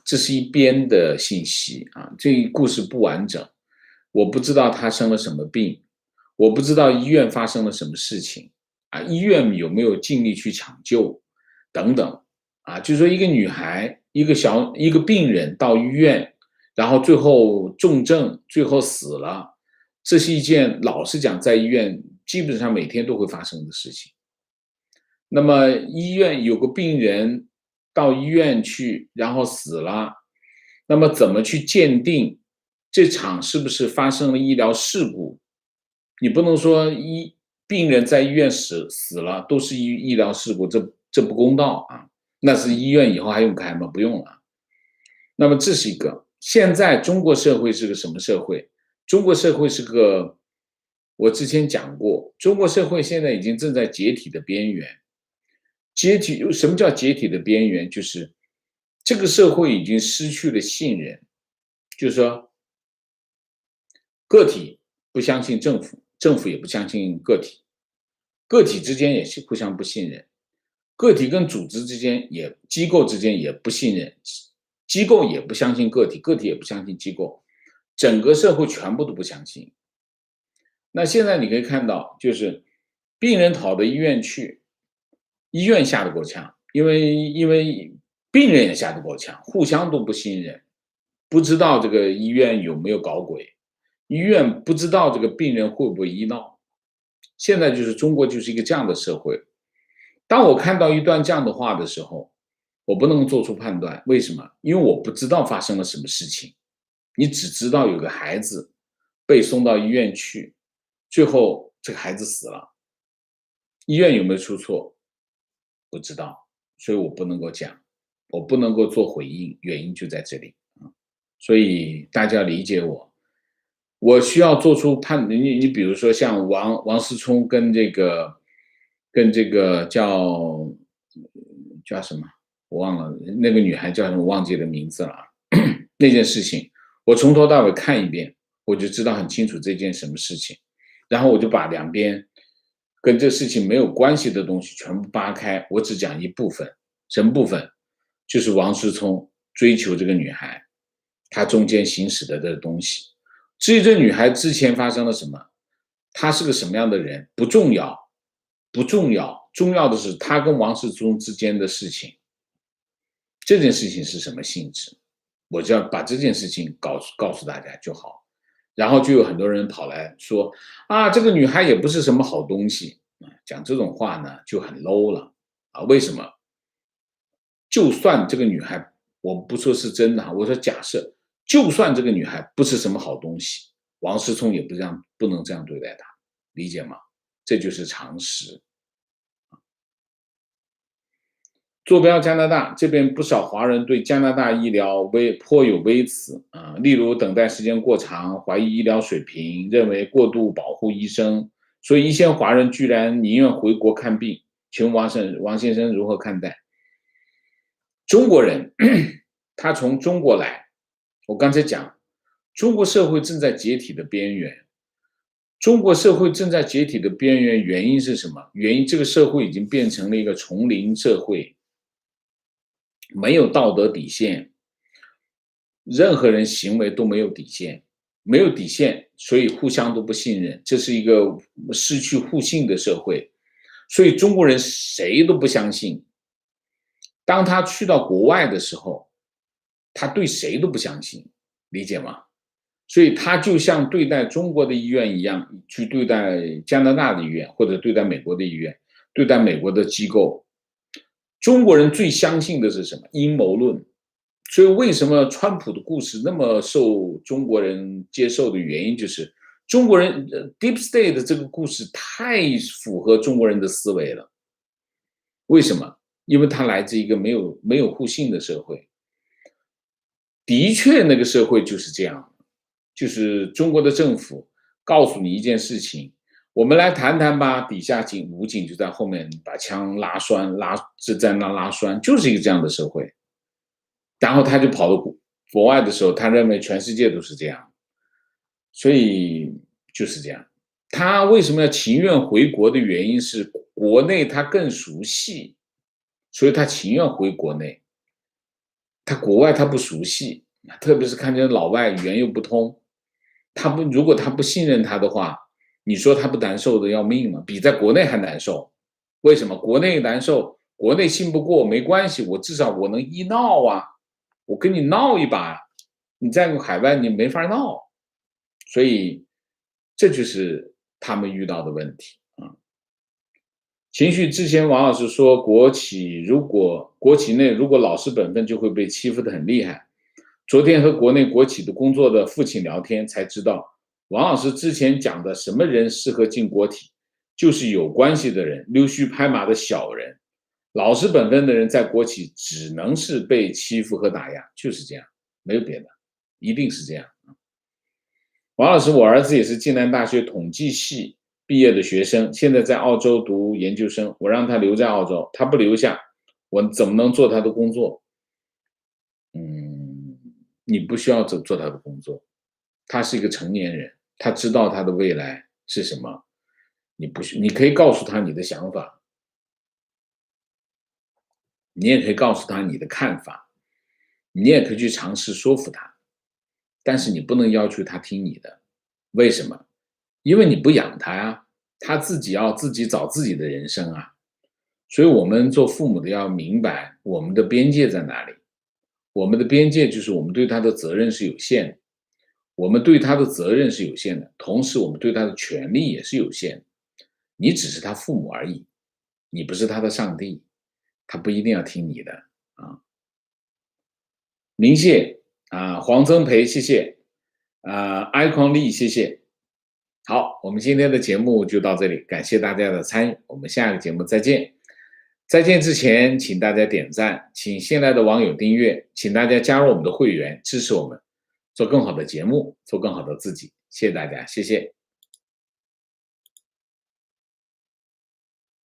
这是一边的信息啊，这个故事不完整，我不知道他生了什么病，我不知道医院发生了什么事情啊，医院有没有尽力去抢救等等啊，就是说一个女孩，一个病人到医院，然后最后重症，最后死了，这是一件老实讲，在医院基本上每天都会发生的事情。那么医院有个病人到医院去，然后死了，那么怎么去鉴定这场是不是发生了医疗事故？你不能说病人在医院死了都是医疗事故，这不公道啊！那是医院以后还用开吗？不用了。那么这是一个。现在中国社会是个什么社会？中国社会是个，我之前讲过，中国社会现在已经正在解体的边缘。什么叫解体的边缘？就是这个社会已经失去了信任，就是说个体不相信政府，政府也不相信个体，个体之间也是互相不信任，个体跟组织之间机构之间也不信任，机构也不相信个体，个体也不相信机构，整个社会全部都不相信。那现在你可以看到，就是病人跑到医院去，医院下得过枪，因为病人也下得过枪，互相都不信任，不知道这个医院有没有搞鬼，医院不知道这个病人会不会医闹。现在就是中国就是一个这样的社会。当我看到一段这样的话的时候，我不能做出判断。为什么？因为我不知道发生了什么事情。你只知道有个孩子被送到医院去，最后这个孩子死了。医院有没有出错？不知道，所以我不能够讲，我不能够做回应，原因就在这里。所以大家理解我，我需要做出你比如说像王思聪跟这个叫什么，我忘了那个女孩叫什么，忘记了名字了啊。那件事情，我从头到尾看一遍，我就知道很清楚这件什么事情，然后我就把两边跟这事情没有关系的东西全部扒开，我只讲一部分，什么部分？就是王思聪追求这个女孩，他中间行驶的这个东西。至于这女孩之前发生了什么，她是个什么样的人不重要，不重要，重要的是她跟王思聪之间的事情。这件事情是什么性质？我就要把这件事情告诉大家就好。然后就有很多人跑来说啊，这个女孩也不是什么好东西。讲这种话呢就很 low 了啊！为什么？就算这个女孩，我不说是真的，我说假设，就算这个女孩不是什么好东西，王思聪也不能这样对待她，理解吗？这就是常识。坐标加拿大这边，不少华人对加拿大医疗颇有微词啊，例如等待时间过长，怀疑医疗水平，认为过度保护医生，所以一些华人居然宁愿回国看病。请问王先生如何看待？中国人他从中国来，我刚才讲，中国社会正在解体的边缘。中国社会正在解体的边缘，原因是什么？原因这个社会已经变成了一个丛林社会，没有道德底线，任何人行为都没有底线，没有底线，所以互相都不信任，这是一个失去互信的社会，所以中国人谁都不相信。当他去到国外的时候，他对谁都不相信，理解吗？所以他就像对待中国的医院一样，去对待加拿大的医院，或者对待美国的医院，对待美国的机构。中国人最相信的是什么？阴谋论。所以为什么川普的故事那么受中国人接受的原因，就是中国人Deep State 的这个故事太符合中国人的思维了。为什么？因为它来自一个没有互信的社会。的确，那个社会就是这样，就是中国的政府告诉你一件事情，我们来谈谈吧，底下武警就在后面把枪在那拉栓，就是一个这样的社会。然后他就跑到国外的时候，他认为全世界都是这样，所以就是这样。他为什么要情愿回国的原因是国内他更熟悉，所以他情愿回国内。他国外他不熟悉，特别是看见老外语言又不通，如果他不信任他的话，你说他不难受的要命吗？比在国内还难受。为什么？国内难受，国内信不过没关系，我至少我能一闹啊，我跟你闹一把，你在海外你没法闹，所以这就是他们遇到的问题啊。情绪之前，王老师说，国企内如果老实本分，就会被欺负得很厉害。昨天和国内国企的工作的父亲聊天，才知道王老师之前讲的什么人适合进国企，就是有关系的人，溜须拍马的小人。老实本分的人在国企只能是被欺负和打压，就是这样，没有别的，一定是这样。王老师，我儿子也是暨南大学统计系毕业的学生，现在在澳洲读研究生，我让他留在澳洲，他不留下，我怎么能做他的工作？你不需要做他的工作，他是一个成年人，他知道他的未来是什么，你可以告诉他你的想法，你也可以告诉他你的看法，你也可以去尝试说服他，但是你不能要求他听你的。为什么？因为你不养他呀，他自己要自己找自己的人生啊。所以我们做父母的要明白我们的边界在哪里。我们的边界就是我们对他的责任是有限的，我们对他的责任是有限的，同时我们对他的权利也是有限的。你只是他父母而已，你不是他的上帝，他不一定要听你的啊。明谢啊，黄增培，谢谢啊，埃匡利，谢谢。好，我们今天的节目就到这里，感谢大家的参与，我们下个节目再见。再见之前，请大家点赞，请新来的网友订阅，请大家加入我们的会员，支持我们做更好的节目，做更好的自己。谢谢大家，谢谢。